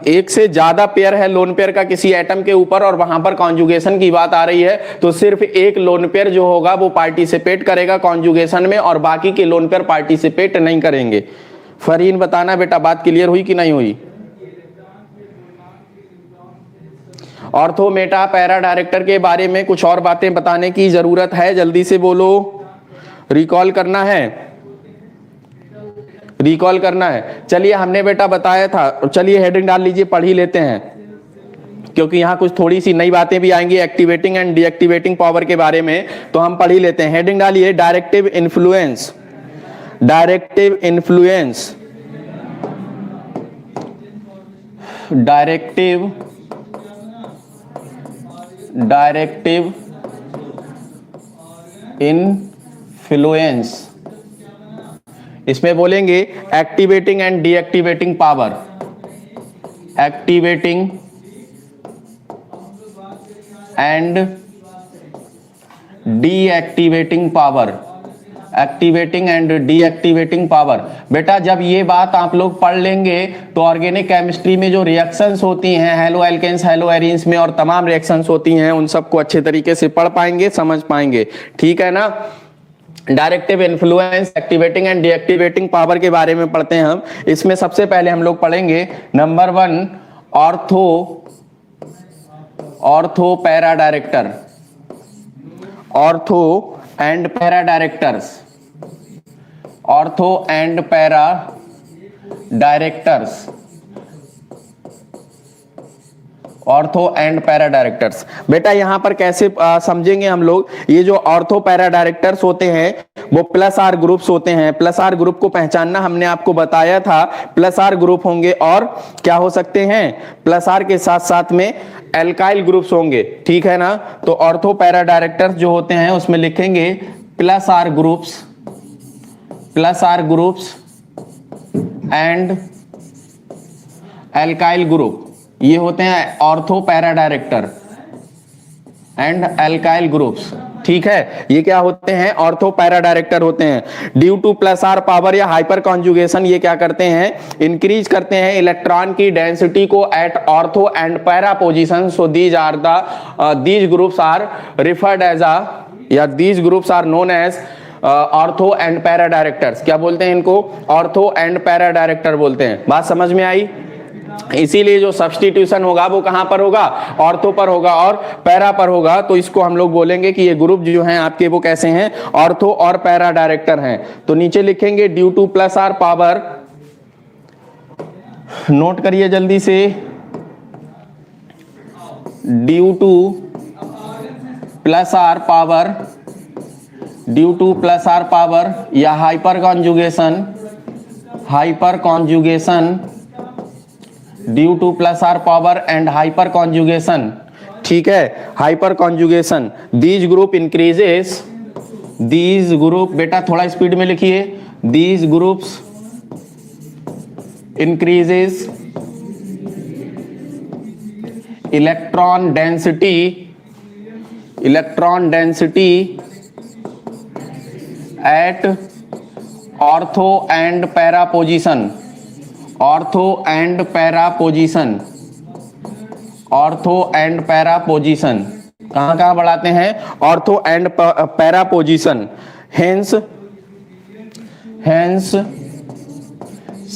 एक से ज्यादा पेयर है लोन पेयर का किसी एटम के ऊपर और वहां पर कॉन्जुगेशन की बात आ रही है, तो सिर्फ एक लोन पेयर जो होगा वो पार्टिसिपेट करेगा कॉन्जुगेशन में और बाकी के लोन पेयर पार्टिसिपेट नहीं करेंगे। फरहीन बताना बेटा, बात क्लियर हुई कि नहीं हुई? ऑर्थो मेटा पैरा डायरेक्टर के बारे में कुछ और बातें बताने की जरूरत है, जल्दी से बोलो। रिकॉल करना है, रिकॉल करना है। चलिए हमने बेटा बताया था, चलिए हेडिंग डाल लीजिए, पढ़ ही लेते हैं क्योंकि यहां कुछ थोड़ी सी नई बातें भी आएंगी एक्टिवेटिंग एंड डीएक्टिवेटिंग पावर के बारे में, तो हम पढ़ ही लेते हैं। हेडिंग डालिए, directive influence, directive influence, directive, directive influence. इसमें बोलेंगे activating and deactivating power, activating and deactivating power, activating and deactivating power. बेटा जब ये बात आप लोग पढ़ लेंगे तो ऑर्गेनिक केमिस्ट्री में जो रिएक्शंस होती हैं हेलो एल्केन्स हेलो एरीन्स में और तमाम रिएक्शंस होती हैं उन सबको अच्छे तरीके से पढ़ पाएंगे, समझ पाएंगे, ठीक है ना। Directive influence, activating and deactivating power के बारे में पढ़ते हैं हम। इसमें सबसे पहले हम लोग पढ़ेंगे number 1 ortho, ortho para director, ortho and para directors, ortho and para directors, ortho and para directors. बेटा यहां पर कैसे समझेंगे हम लोग? ये जो ऑर्थो पैरा डायरेक्टर्स होते हैं वो प्लस आर ग्रुप्स होते हैं। प्लस आर ग्रुप को पहचानना हमने आपको बताया था, प्लस आर ग्रुप होंगे और क्या हो सकते हैं, प्लस आर के साथ साथ में एल्काइल ग्रुप्स होंगे, ठीक है ना। तो ऑर्थो पैरा डायरेक्टर्स जो होते हैं उसमें लिखेंगे plus R groups, plus R groups and alkyl group, ये होते हैं ortho para director and alkyl groups, ठीक है, ये क्या होते हैं, ऑर्थो पैरा डायरेक्टर होते हैं। Due to plus R power या हाइपर कॉन्जुगेशन ये क्या करते हैं, इंक्रीज करते हैं इलेक्ट्रॉन की डेंसिटी को at ortho and para position. So these groups are referred as या these groups are known as ortho and para directors. क्या बोलते हैं इनको, ऑर्थो एंड पैरा डायरेक्टर बोलते हैं। बात समझ में आई। इसीलिए जो सब्स्टिट्यूशन होगा वो कहां पर होगा, ऑर्थो पर होगा और पैरा पर होगा। तो इसको हम लोग बोलेंगे कि ये ग्रुप जो हैं आपके वो कैसे हैं, ऑर्थो और पैरा डायरेक्टर हैं। तो नीचे लिखेंगे due to plus R power, note करिए जल्दी से, due to plus R power, due to plus R power या hyperconjugation, due to plus R power and hyperconjugation, ठीक है, hyperconjugation. These group increases, these group, बेटा थोड़ा speed में लिखिए, these groups increases electron density at ortho and para position, ortho and para position, ortho and para position. कहां कहां बढ़ाते हैं, ortho and para position. Hence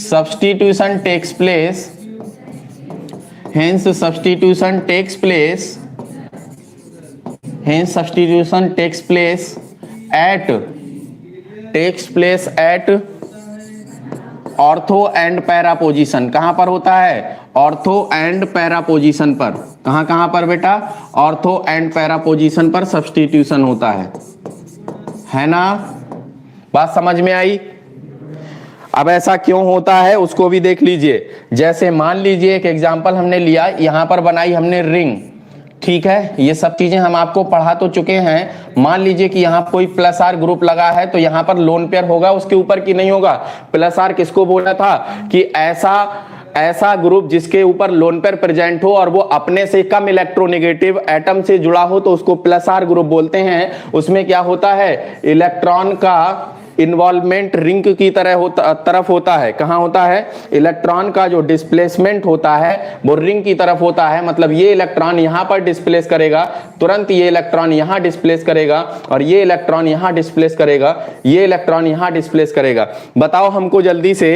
substitution takes place, hence substitution takes place, hence substitution takes place at ortho and para position. कहां पर होता है, ortho and para position पर। कहां पर बेटा, ऑर्थो एंड पैरा पोजीशन पर सब्स्टिट्यूशन होता है ना। बात समझ में आई। अब ऐसा क्यों होता है उसको भी देख लीजिए। जैसे मान लीजिए एक एग्जांपल हमने लिया, यहां पर बनाई हमने रिंग, ठीक है, ये सब चीजें हम आपको पढ़ा तो चुके हैं। मान लीजिए कि यहाँ कोई प्लस आर ग्रुप लगा है तो यहाँ पर लोन पेयर होगा उसके ऊपर की नहीं होगा। प्लस आर किसको बोला था कि ऐसा ग्रुप जिसके ऊपर लोन पेयर प्रेजेंट हो और वो अपने से कम इलेक्ट्रोनेगेटिव एटम से जुड़ा हो तो उसको प्लस आर ग्रुप बोलते हैं। उसमें क्या होता है, इलेक्ट्रॉन का इन्वॉल्वमेंट रिंग की तरफ होता है। कहां होता है, इलेक्ट्रॉन का जो डिस्प्लेसमेंट होता है वो रिंग की तरफ होता है। मतलब ये इलेक्ट्रॉन यहां पर डिस्प्लेस करेगा, तुरंत ये इलेक्ट्रॉन यहां डिस्प्लेस करेगा और ये इलेक्ट्रॉन यहां डिस्प्लेस करेगा, ये इलेक्ट्रॉन यहां डिस्प्लेस करेगा। बताओ हमको जल्दी से,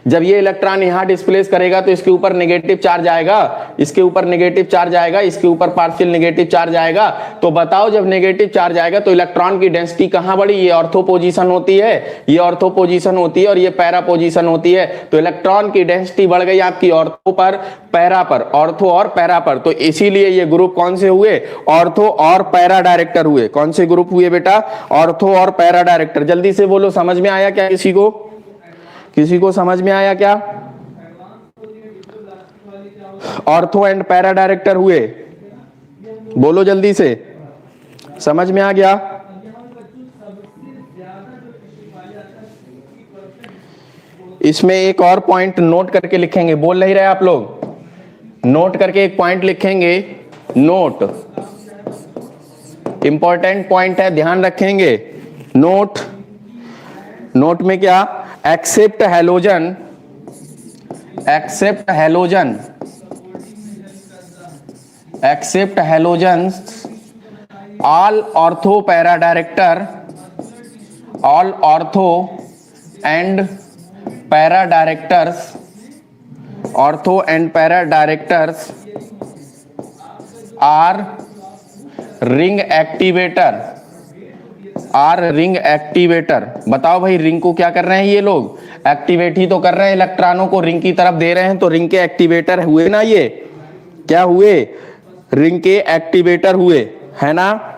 जब ये इलेक्ट्रॉन यहां डिस्प्लेस करेगा तो इसके ऊपर नेगेटिव चार्ज आएगा, इसके ऊपर नेगेटिव चार्ज आएगा, इसके ऊपर पार्शियल नेगेटिव चार्ज आएगा। तो बताओ जब नेगेटिव चार्ज आएगा तो इलेक्ट्रॉन की डेंसिटी कहां बढ़ी, ये ऑर्थो पोजीशन होती है, ये ऑर्थो पोजीशन होती है और ये पैरा पोजीशन होती है। तो इलेक्ट्रॉन की डेंसिटी बढ़ गई आपकी ऑर्थो पर, पैरा पर, ऑर्थो और पैरा पर। तो इसीलिए ये ग्रुप कौन से हुए, ऑर्थो और पैरा डायरेक्टर हुए। कौन से ग्रुप हुए बेटा, ऑर्थो और पैरा डायरेक्टर। जल्दी से बोलो, समझ में आया क्या, किसी को समझ में आया क्या, ऑर्थो एंड पैरा डायरेक्टर हुए, बोलो जल्दी से, समझ में आ गया। इसमें एक और पॉइंट नोट करके लिखेंगे, बोल नहीं रहे आप लोग, नोट करके एक पॉइंट लिखेंगे, नोट, इंपॉर्टेंट पॉइंट है, ध्यान रखेंगे। नोट में क्या, except halogens all ortho para director, all ortho and para directors, ortho and para directors are ring activator. बताओ भाई, रिंग को क्या कर रहे हैं ये लोग, एक्टिवेट ही तो कर रहे हैं, इलेक्ट्रॉनों को रिंग की तरफ दे रहे हैं। तो रिंग के एक्टिवेटर हुए ना, ये क्या हुए, रिंग के एक्टिवेटर हुए, है ना।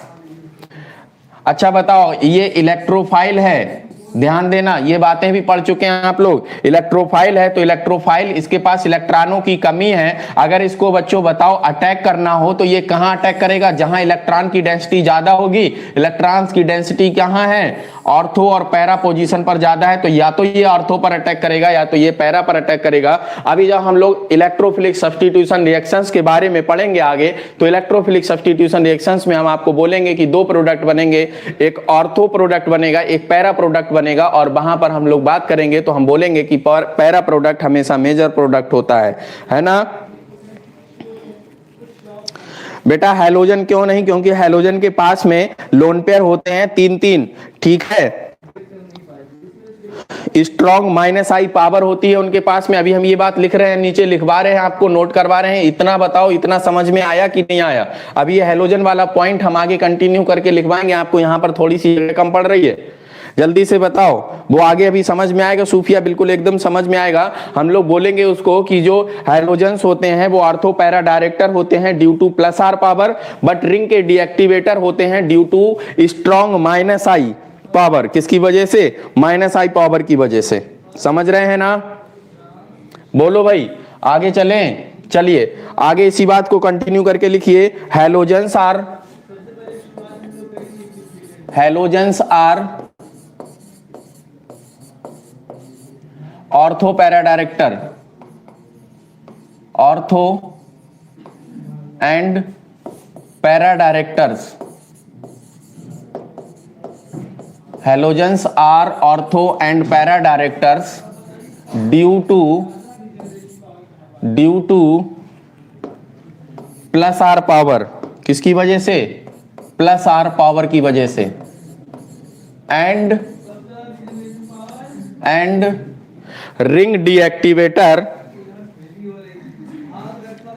अच्छा बताओ, ये इलेक्ट्रोफाइल है, ध्यान देना, ये बातें भी पढ़ चुके हैं आप लोग। इलेक्ट्रोफाइल है तो इलेक्ट्रोफाइल, इसके पास इलेक्ट्रॉनों की कमी है। अगर इसको बच्चों बताओ अटैक करना हो तो ये कहां अटैक करेगा? जहां इलेक्ट्रॉन की डेंसिटी ज्यादा होगी। इलेक्ट्रॉन्स की डेंसिटी कहां है? ऑर्थो और पैरा पोजीशन पर ज्यादा है, तो या तो ये ऑर्थो पर अटैक करेगा या तो ये पैरा पर अटैक करेगा। अभी जब हम लोग इलेक्ट्रोफिलिक सब्स्टिट्यूशन रिएक्शंस के बारे में पढ़ेंगे आगे, तो इलेक्ट्रोफिलिक सब्स्टिट्यूशन रिएक्शंस में हम आपको बोलेंगे कि दो प्रोडक्ट बनेंगे, एक ऑर्थो प्रोडक्ट बनेगा, एक पैरा प्रोडक्ट बनेगा। और वहां पर हम लोग बात करेंगे तो हम बोलेंगे कि पैरा प्रोडक्ट हमेशा मेजर प्रोडक्ट होता है ना बेटा? हैलोजन क्यों नहीं? क्योंकि हैलोजन के पास में लोन पेयर होते हैं 3-3, ठीक है। स्ट्रॉन्ग माइनस आई पावर होती है उनके पास में। अभी हम ये बात लिख रहे हैं, नीचे लिखवा रहे हैं, आपको नोट करवा रहे हैं। इतना बताओ, इतना समझ में आया कि नहीं आया? अभी ये हैलोजन वाला पॉइंट हम आगे कंटिन्यू करके लिखवाएंगे, आपको यहां पर थोड़ी सी जगह कम पड़ रही है। जल्दी से बताओ, वो आगे अभी समझ में आएगा। सूफिया बिल्कुल एकदम समझ में आएगा। हम लोग बोलेंगे उसको कि जो हैलोजेंस होते हैं वो ऑर्थो पैरा डायरेक्टर होते हैं due to plus R power, but ring के डीएक्टिवेटर होते हैं due to strong minus I power. किसकी वजह से? माइनस आई पावर की वजह से। समझ रहे हैं ना? बोलो भाई, आगे चलें। चलिए आगे इसी बात को कंटिन्यू करके लिखिए। Halogens are ortho para director, ortho and para directors. Halogens are ortho and para directors due to plus R power. किसकी वजह से? प्लस आर पावर की वजह से। And ring deactivator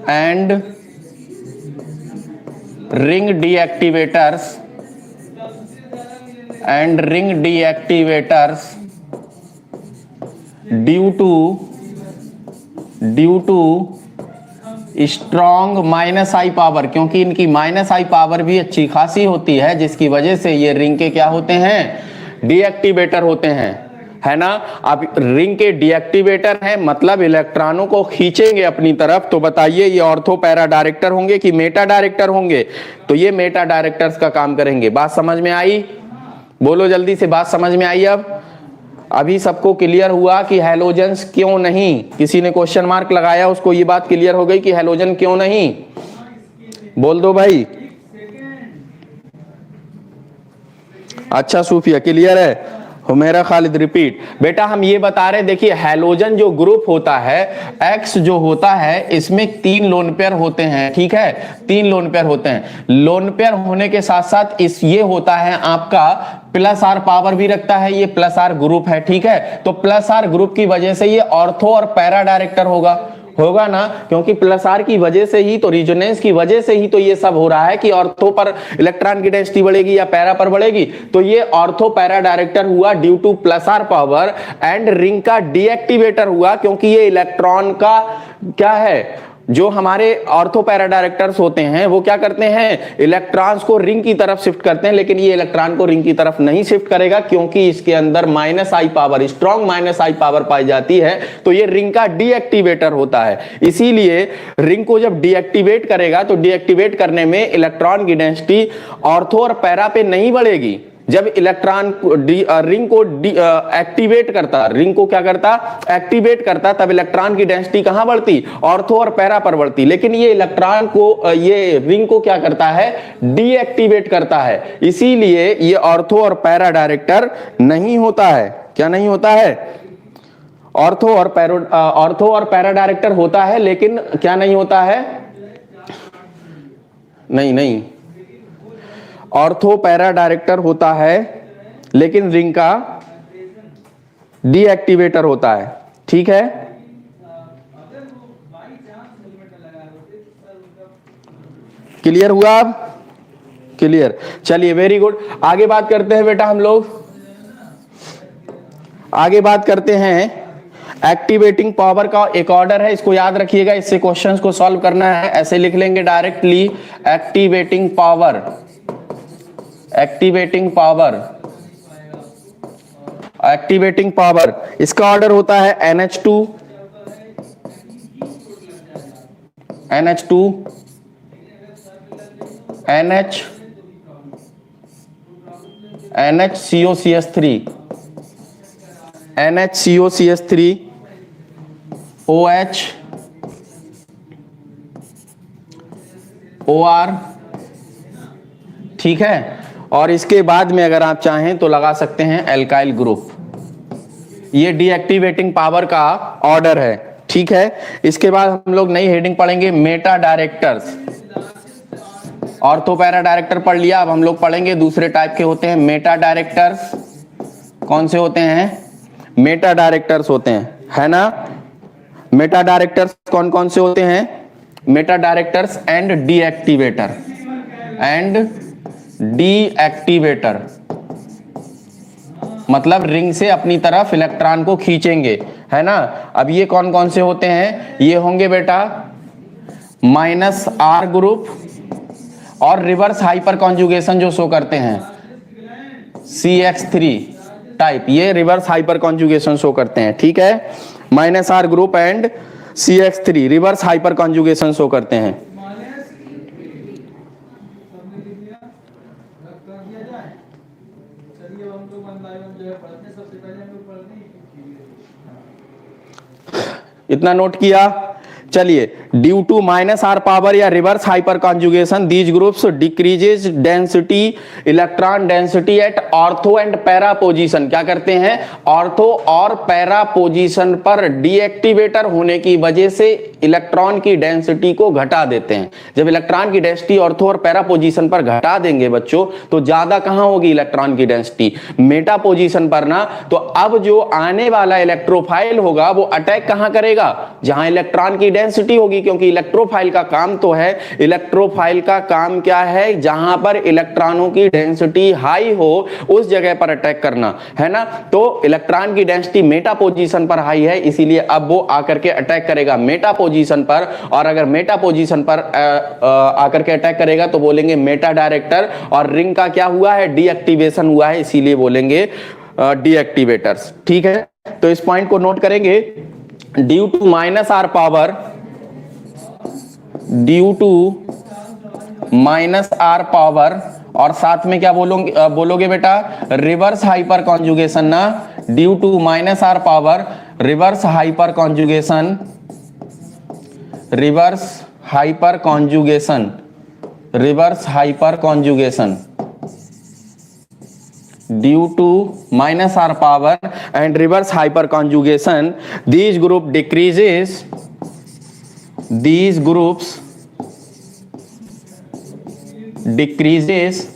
and ring deactivators due to strong minus I power, क्योंकि इनकी minus I power भी अच्छी खासी होती है, जिसकी वजह से ये रिंग के क्या होते हैं? डीएक्टिवेटर होते हैं, है ना। अब रिंग के डीएक्टिवेटर हैं, मतलब इलेक्ट्रॉनों को खींचेंगे अपनी तरफ। तो बताइए ये ऑर्थो पैरा डायरेक्टर होंगे कि मेटा डायरेक्टर होंगे? तो ये मेटा डायरेक्टर्स का काम करेंगे। बात समझ में आई? बोलो जल्दी से, बात समझ में आई? अब अभी सबको क्लियर हुआ कि हैलोजेंस क्यों नहीं? किसी ने क्वेश्चन मार्क लगाया, उसको ये बात क्लियर हो गई कि हैलोजन क्यों नहीं? बोल दो भाई। अच्छा सूफिया क्लियर है। हुमैरा खालिद रिपीट। बेटा हम ये बता रहे, देखिए हैलोजन जो ग्रुप होता है, एक्स जो होता है, इसमें 3 लोन पेयर होते हैं, ठीक है। 3 लोन पेयर होते हैं। लोन पेयर होने के साथ साथ इस ये होता है आपका प्लस आर पावर भी रखता है, ये प्लस आर ग्रुप है, ठीक है। तो प्लस आर ग्रुप की वजह से ये ऑर्थो और पैरा डायरेक्टर होगा ना, क्योंकि प्लस आर की वजह से ही तो, रिजोनेंस की वजह से ही तो ये सब हो रहा है कि ऑर्थो पर इलेक्ट्रॉन की डेंसिटी बढ़ेगी या पैरा पर बढ़ेगी। तो ये ऑर्थो पैरा डायरेक्टर हुआ due to plus R power, and ring का डीएक्टिवेटर हुआ क्योंकि ये इलेक्ट्रॉन का क्या है, जो हमारे ऑर्थो पैरा डायरेक्टर्स होते हैं वो क्या करते हैं? इलेक्ट्रॉन्स को रिंग की तरफ शिफ्ट करते हैं, लेकिन ये इलेक्ट्रॉन को रिंग की तरफ नहीं शिफ्ट करेगा क्योंकि इसके अंदर minus I power, strong minus I power पाई जाती है। तो ये रिंग का डीएक्टिवेटर होता है। इसीलिए रिंग को जब डीएक्टिवेट करेगा तो डीएक्टिवेट करने में इलेक्ट्रॉन की डेंसिटी ऑर्थो और पैरा पे नहीं बढ़ेगी। जब इलेक्ट्रॉन रिंग को एक्टिवेट करता, रिंग को क्या करता? एक्टिवेट करता, तब इलेक्ट्रॉन की डेंसिटी कहां बढ़ती? ऑर्थो और पैरा पर बढ़ती। लेकिन ये इलेक्ट्रॉन को, ये रिंग को क्या करता है? डीएक्टिवेट करता है। इसीलिए ये ऑर्थो और पैरा डायरेक्टर नहीं होता है। क्या नहीं होता है? ऑर्थो और पैरा डायरेक्टर होता है, लेकिन क्या नहीं होता है? नहीं, ऑर्थो पैरा डायरेक्टर होता है लेकिन रिंग का डीएक्टिवेटर होता है, ठीक है। क्लियर हुआ? अब क्लियर। चलिए वेरी गुड। आगे बात करते हैं बेटा, हम लोग आगे बात करते हैं एक्टिवेटिंग पावर का एक ऑर्डर है, इसको याद रखिएगा। इससे क्वेश्चंस को सॉल्व करना है, ऐसे लिख लेंगे directly. Activating power activating power, इसका ऑर्डर होता है NH2 NHCOCS3 OH OR, ठीक है। और इसके बाद में अगर आप चाहें तो लगा सकते हैं एल्काइल ग्रुप। ये डीएक्टिवेटिंग पावर का ऑर्डर है, ठीक है। इसके बाद हम लोग नई हेडिंग पढ़ेंगे, Meta directors. Ortho para director पढ़ लिया, अब हम लोग पढ़ेंगे दूसरे टाइप के होते हैं मेटा डायरेक्टर्स। कौन से होते हैं? मेटा डायरेक्टर्स होते हैं, है ना। मेटा डायरेक्टर्स कौन कौन से होते हैं? मेटा डायरेक्टर्स एंड डीएक्टिवेटर, मतलब रिंग से अपनी तरफ इलेक्ट्रॉन को खींचेंगे, है ना। अब ये कौन कौन से होते हैं? ये होंगे बेटा -R ग्रुप और रिवर्स हाइपर कॉन्जुगेशन जो शो करते हैं CH3 टाइप, ये रिवर्स हाइपर कॉन्जुगेशन शो करते हैं, ठीक है। -R group and CH3 reverse hyper conjugation show करते हैं। इतना नोट किया। चलिए, ड्यू टू -R पावर या reverse hyperconjugation these groups decreases density, electron density at ortho and para position. क्या करते हैं? ऑर्थो और पैरा पोजीशन पर डीएक्टिवेटर होने की वजह से इलेक्ट्रॉन की डेंसिटी को घटा देते हैं। जब इलेक्ट्रॉन की डेंसिटी ऑर्थो और पैरा पोजीशन पर घटा देंगे बच्चों, तो ज्यादा कहां होगी इलेक्ट्रॉन की डेंसिटी? मेटा पोजीशन पर ना। तो अब जो आने वाला इलेक्ट्रोफाइल होगा वो अटैक कहां करेगा? जहां इलेक्ट्रॉन की डेंसिटी होगी, क्योंकि इलेक्ट्रोफाइल का काम तो है, इलेक्ट्रोफाइल का काम क्या है? जहां पर इलेक्ट्रॉनों की डेंसिटी हाई हो उस जगह पर अटैक करना, है ना। तो इलेक्ट्रॉन की डेंसिटी मेटा पोजीशन पर हाई है, इसीलिए अब वो आकर के अटैक करेगा मेटा पोजीशन पर। और अगर मेटा पोजीशन पर आकर के अटैक करेगा तो बोलेंगे मेटा डायरेक्टर, और रिंग का क्या हुआ है? डीएक्टिवेशन हुआ है, इसीलिए बोलेंगे डीएक्टिवेटर्स, ठीक है। तो इस पॉइंट को नोट करेंगे, due to -R power, due to -R power, और साथ में क्या बोलोगे बेटा? रिवर्स हाइपर कॉन्जुगेशन ना। Due to -R power, reverse hyperconjugation, reverse hyperconjugation, reverse hyperconjugation, due to -R power and reverse hyperconjugation, these groups decreases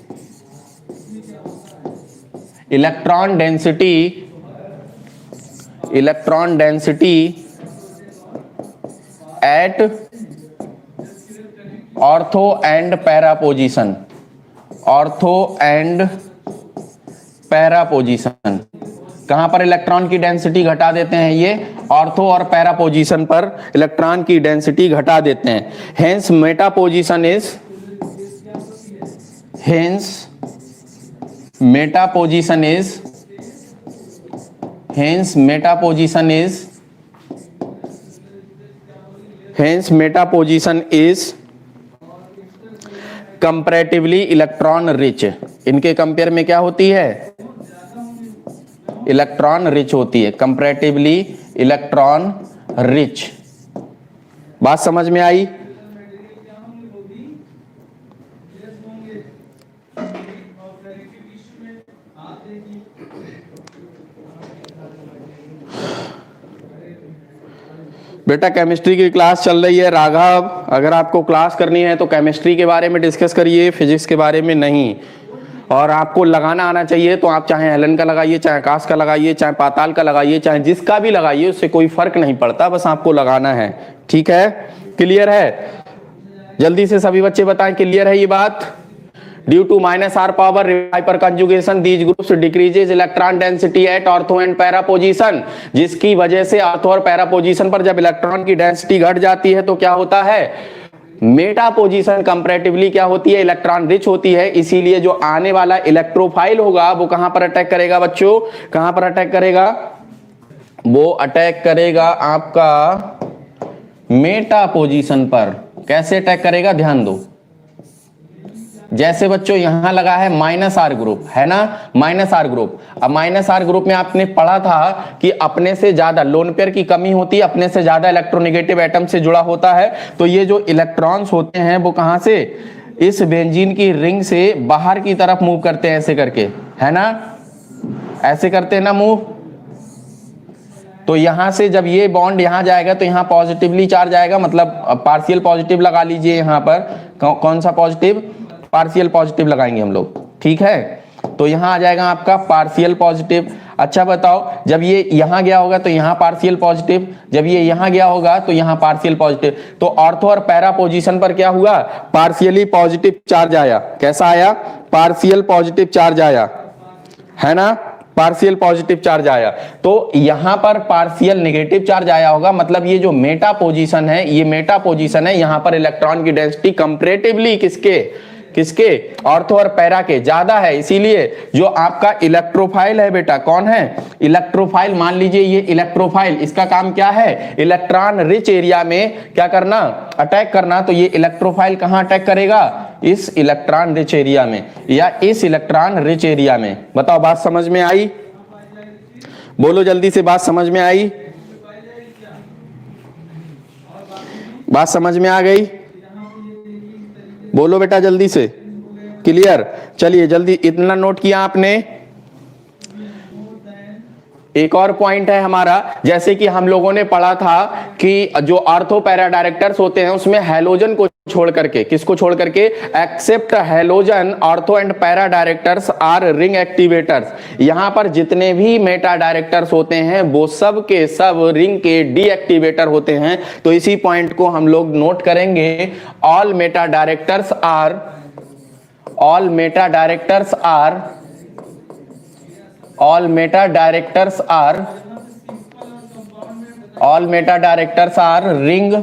electron density at ortho and para position, ortho and para position. कहां पर electron की density घटा देते हैं? ये ortho और para position पर electron की डेंसिटी घटा देते हैं। Hence Meta position is, hence Meta position is, hence Meta position is, hence Meta position is comparatively electron rich. इनके कंपेयर में क्या होती है? इलेक्ट्रॉन रिच होती है, कंपैरेटिवली इलेक्ट्रॉन रिच। बात समझ में आई? बेटा केमिस्ट्री की क्लास चल रही है राघव, अगर आपको क्लास करनी है तो केमिस्ट्री के बारे में डिस्कस करिए, फिजिक्स के बारे में नहीं। और आपको लगाना आना चाहिए, तो आप चाहे हेलन का लगाइए, चाहे आकाश का लगाइए, चाहे पाताल का लगाइए, चाहे जिसका भी लगाइए, उससे कोई फर्क नहीं पड़ता, बस आपको लगाना है, ठीक है। क्लियर है? जल्दी से सभी बच्चे बताएं, क्लियर है ये बात? Due to -R power hyperconjugation these groups decreases electron density at ortho and para position, जिसकी वजह से ऑर्थो और पैरा पोजीशन पर जब इलेक्ट्रॉन की डेंसिटी घट जाती है तो क्या होता है? मेटा पोजीशन कंपैरेटिवली क्या होती है, इलेक्ट्रॉन रिच होती है, इसीलिए जो आने वाला इलेक्ट्रोफाइल होगा वो कहां पर अटैक करेगा बच्चों, कहां पर अटैक करेगा, वो अटैक करेगा आपका मेटा पोजीशन पर। कैसे अटैक करेगा, ध्यान दो। जैसे बच्चों यहां लगा है माइनस आर ग्रुप, है ना, माइनस आर ग्रुप। अब माइनस आर ग्रुप में आपने पढ़ा था कि अपने से ज्यादा लोन पेयर की कमी होती है, अपने से ज्यादा इलेक्ट्रोनेगेटिव एटम से जुड़ा होता है। तो ये जो इलेक्ट्रॉन्स होते हैं वो कहां से, इस बेंजीन की रिंग से बाहर की तरफ मूव करते हैं, ऐसे करके, है ना, ऐसे करते हैं ना मूव। तो यहां से जब ये बॉन्ड यहां जाएगा तो यहां पॉजिटिवली चार्ज आएगा, मतलब पार्शियल पॉजिटिव लगा लीजिए यहां पर। कौन सा पॉजिटिव, पार्शियल पॉजिटिव लगाएंगे हम लोग, ठीक है। तो यहां आ जाएगा आपका पार्शियल पॉजिटिव। अच्छा बताओ, जब ये यहां गया होगा तो यहां पार्शियल पॉजिटिव, जब ये यहां गया होगा तो यहां पार्शियल पॉजिटिव। तो ऑर्थो और पैरा पोजीशन पर क्या हुआ, पार्शियली पॉजिटिव चार्ज आया। कैसा आया, पार्शियल पॉजिटिव चार्ज आया, है ना, पार्शियल पॉजिटिव चार्ज आया। तो यहां पर पार्शियल नेगेटिव चार्ज आया होगा, मतलब ये जो मेटा पोजीशन है, ये मेटा पोजीशन है, यहां पर इलेक्ट्रॉन की डेंसिटी कंपैरेटिवली किसके ऑर्थो और पैरा के ज्यादा है। इसीलिए जो आपका इलेक्ट्रोफाइल है बेटा, कौन है, इलेक्ट्रोफाइल, मान लीजिए ये इलेक्ट्रोफाइल, इसका काम क्या है, इलेक्ट्रॉन रिच एरिया में क्या करना, अटैक करना। तो ये इलेक्ट्रोफाइल कहां अटैक करेगा, इस इलेक्ट्रॉन रिच एरिया में, या इस इलेक्ट्रॉन रिच एरिया में। बताओ बात समझ में आई, बोलो जल्दी से, बात समझ में आई, बात समझ में आ गई, बोलो बेटा जल्दी से, क्लियर। चलिए जल्दी, इतना नोट किया आपने। एक और पॉइंट है हमारा, जैसे कि हम लोगों ने पढ़ा था कि जो ऑर्थो पैरा डायरेक्टर्स होते हैं उसमें हैलोजन को छोड़ करके, किसको छोड़ करके, except halogen ortho and para directors are ring activators. यहां पर जितने भी मेटा डायरेक्टर्स होते हैं वो सब के सब रिंग के डीएक्टिवेटर होते हैं। तो इसी पॉइंट को हम लोग नोट करेंगे, all meta directors are, all meta directors are, all meta directors are, all meta directors are ring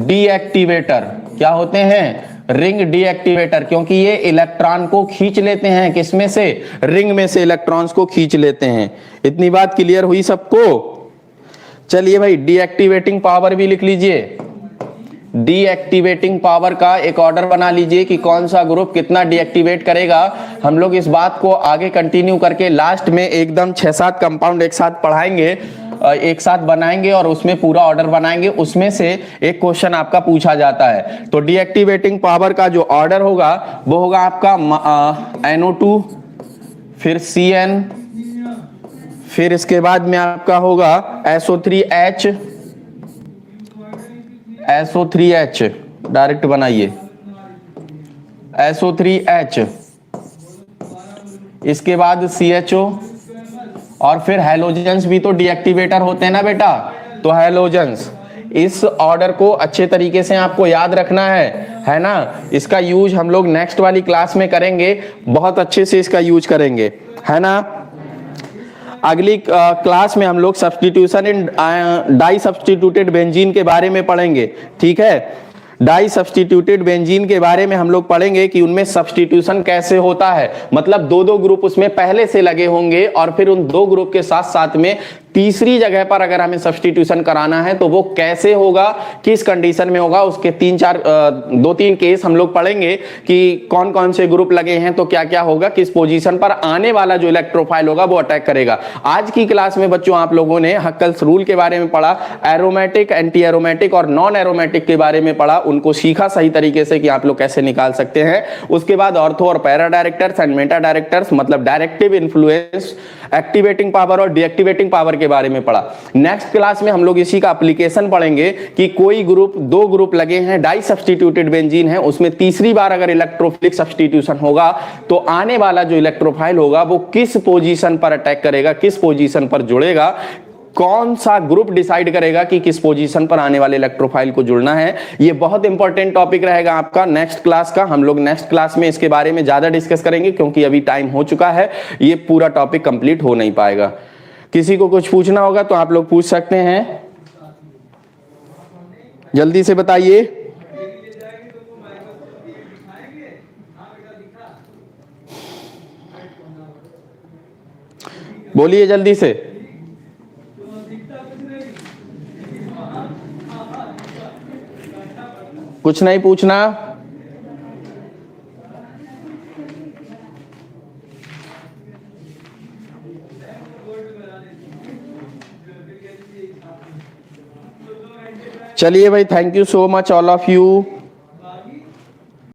deactivator. क्या होते हैं, रिंग डीएक्टिवेटर, क्योंकि ये इलेक्ट्रॉन को खींच लेते हैं, किसमें से, रिंग में से इलेक्ट्रॉन्स को खींच लेते हैं। इतनी बात क्लियर हुई सबको। चलिए भाई, डीएक्टिवेटिंग पावर भी लिख लीजिए। डीएक्टिवेटिंग पावर का एक ऑर्डर बना लीजिए कि कौन सा ग्रुप कितना डीएक्टिवेट करेगा। हम लोग इस बात को आगे कंटिन्यू करके लास्ट में एकदम 6-7 कंपाउंड एक साथ पढ़ाएंगे, एक साथ बनाएंगे और उसमें पूरा ऑर्डर बनाएंगे। उसमें से एक क्वेश्चन आपका पूछा जाता है। तो डीएक्टिवेटिंग पावर का जो ऑर्डर होगा वो होगा आपका NO2, फिर CN, फिर इसके बाद में आपका होगा SO3H, SO3H, डायरेक्ट बनाइए SO3H, इसके बाद CHO, और फिर हैलोजेंस भी तो डीएक्टिवेटर होते हैं ना बेटा, तो हैलोजेंस। इस ऑर्डर को अच्छे तरीके से आपको याद रखना है ना। इसका यूज हम लोग नेक्स्ट वाली क्लास में करेंगे, बहुत अच्छे से इसका यूज करेंगे, है ना। अगली क्लास में हम लोग सब्स्टिट्यूशन इन डाई सब्स्टिट्यूटेड बेंजीन के बारे में पढ़ेंगे, ठीक है। डाई सब्स्टिट्यूटेड बेंजीन के बारे में हम लोग पढ़ेंगे कि उनमें सब्स्टिट्यूशन कैसे होता है, मतलब दो ग्रुप उसमें पहले से लगे होंगे और फिर उन 2 ग्रुप के साथ साथ में तीसरी जगह पर अगर हमें सब्स्टिट्यूशन कराना है तो वो कैसे होगा, किस कंडीशन में होगा, उसके 2-3 केस हम लोग पढ़ेंगे कि कौन कौन से ग्रुप लगे हैं तो क्या क्या होगा, किस पोजीशन पर आने वाला जो इलेक्ट्रोफाइल होगा वो अटैक करेगा। आज की क्लास में बच्चों आप लोगों ने हक्कल्स रूल के बारे में पढ़ा, एरोमेटिक, एंटी एरोमेटिक और नॉन एरोमेटिक के बारे में पढ़ा, उनको सीखा सही तरीके से कि आप लोग कैसे निकाल सकते हैं। उसके बाद ऑर्थो और para directors and Meta directors, मतलब डायरेक्टिव इन्फ्लुएंस, एक्टिवेटिंग पावर और डीएक्टिवेटिंग पावर के बारे में पढ़ा। नेक्स्ट क्लास में हम लोग इसी का एप्लीकेशन पढ़ेंगे कि कोई ग्रुप, 2 ग्रुप लगे हैं, डाई सब्स्टिट्यूटेड बेंजीन है, उसमें तीसरी बार अगर इलेक्ट्रोफिलिक सब्स्टिट्यूशन होगा तो आने वाला जो इलेक्ट्रोफाइल होगा वो किस पोजीशन पर अटैक करेगा, किस पोजीशन पर जुड़ेगा, कौन सा ग्रुप डिसाइड करेगा कि किस पोजीशन पर आने वाले इलेक्ट्रोफाइल को जुड़ना है। ये बहुत इंपॉर्टेंट टॉपिक रहेगा आपका नेक्स्ट क्लास का। हम लोग नेक्स्ट क्लास में इसके बारे में ज्यादा डिस्कस करेंगे क्योंकि अभी टाइम हो चुका है, ये पूरा टॉपिक कंप्लीट हो नहीं पाएगा। किसी को कुछ पूछना होगा तो आप लोग पूछ सकते हैं। जल्दी से बताइए, बोलिए जल्दी से। कुछ नहीं पूछना। चलिए भाई, thank you so much all of you.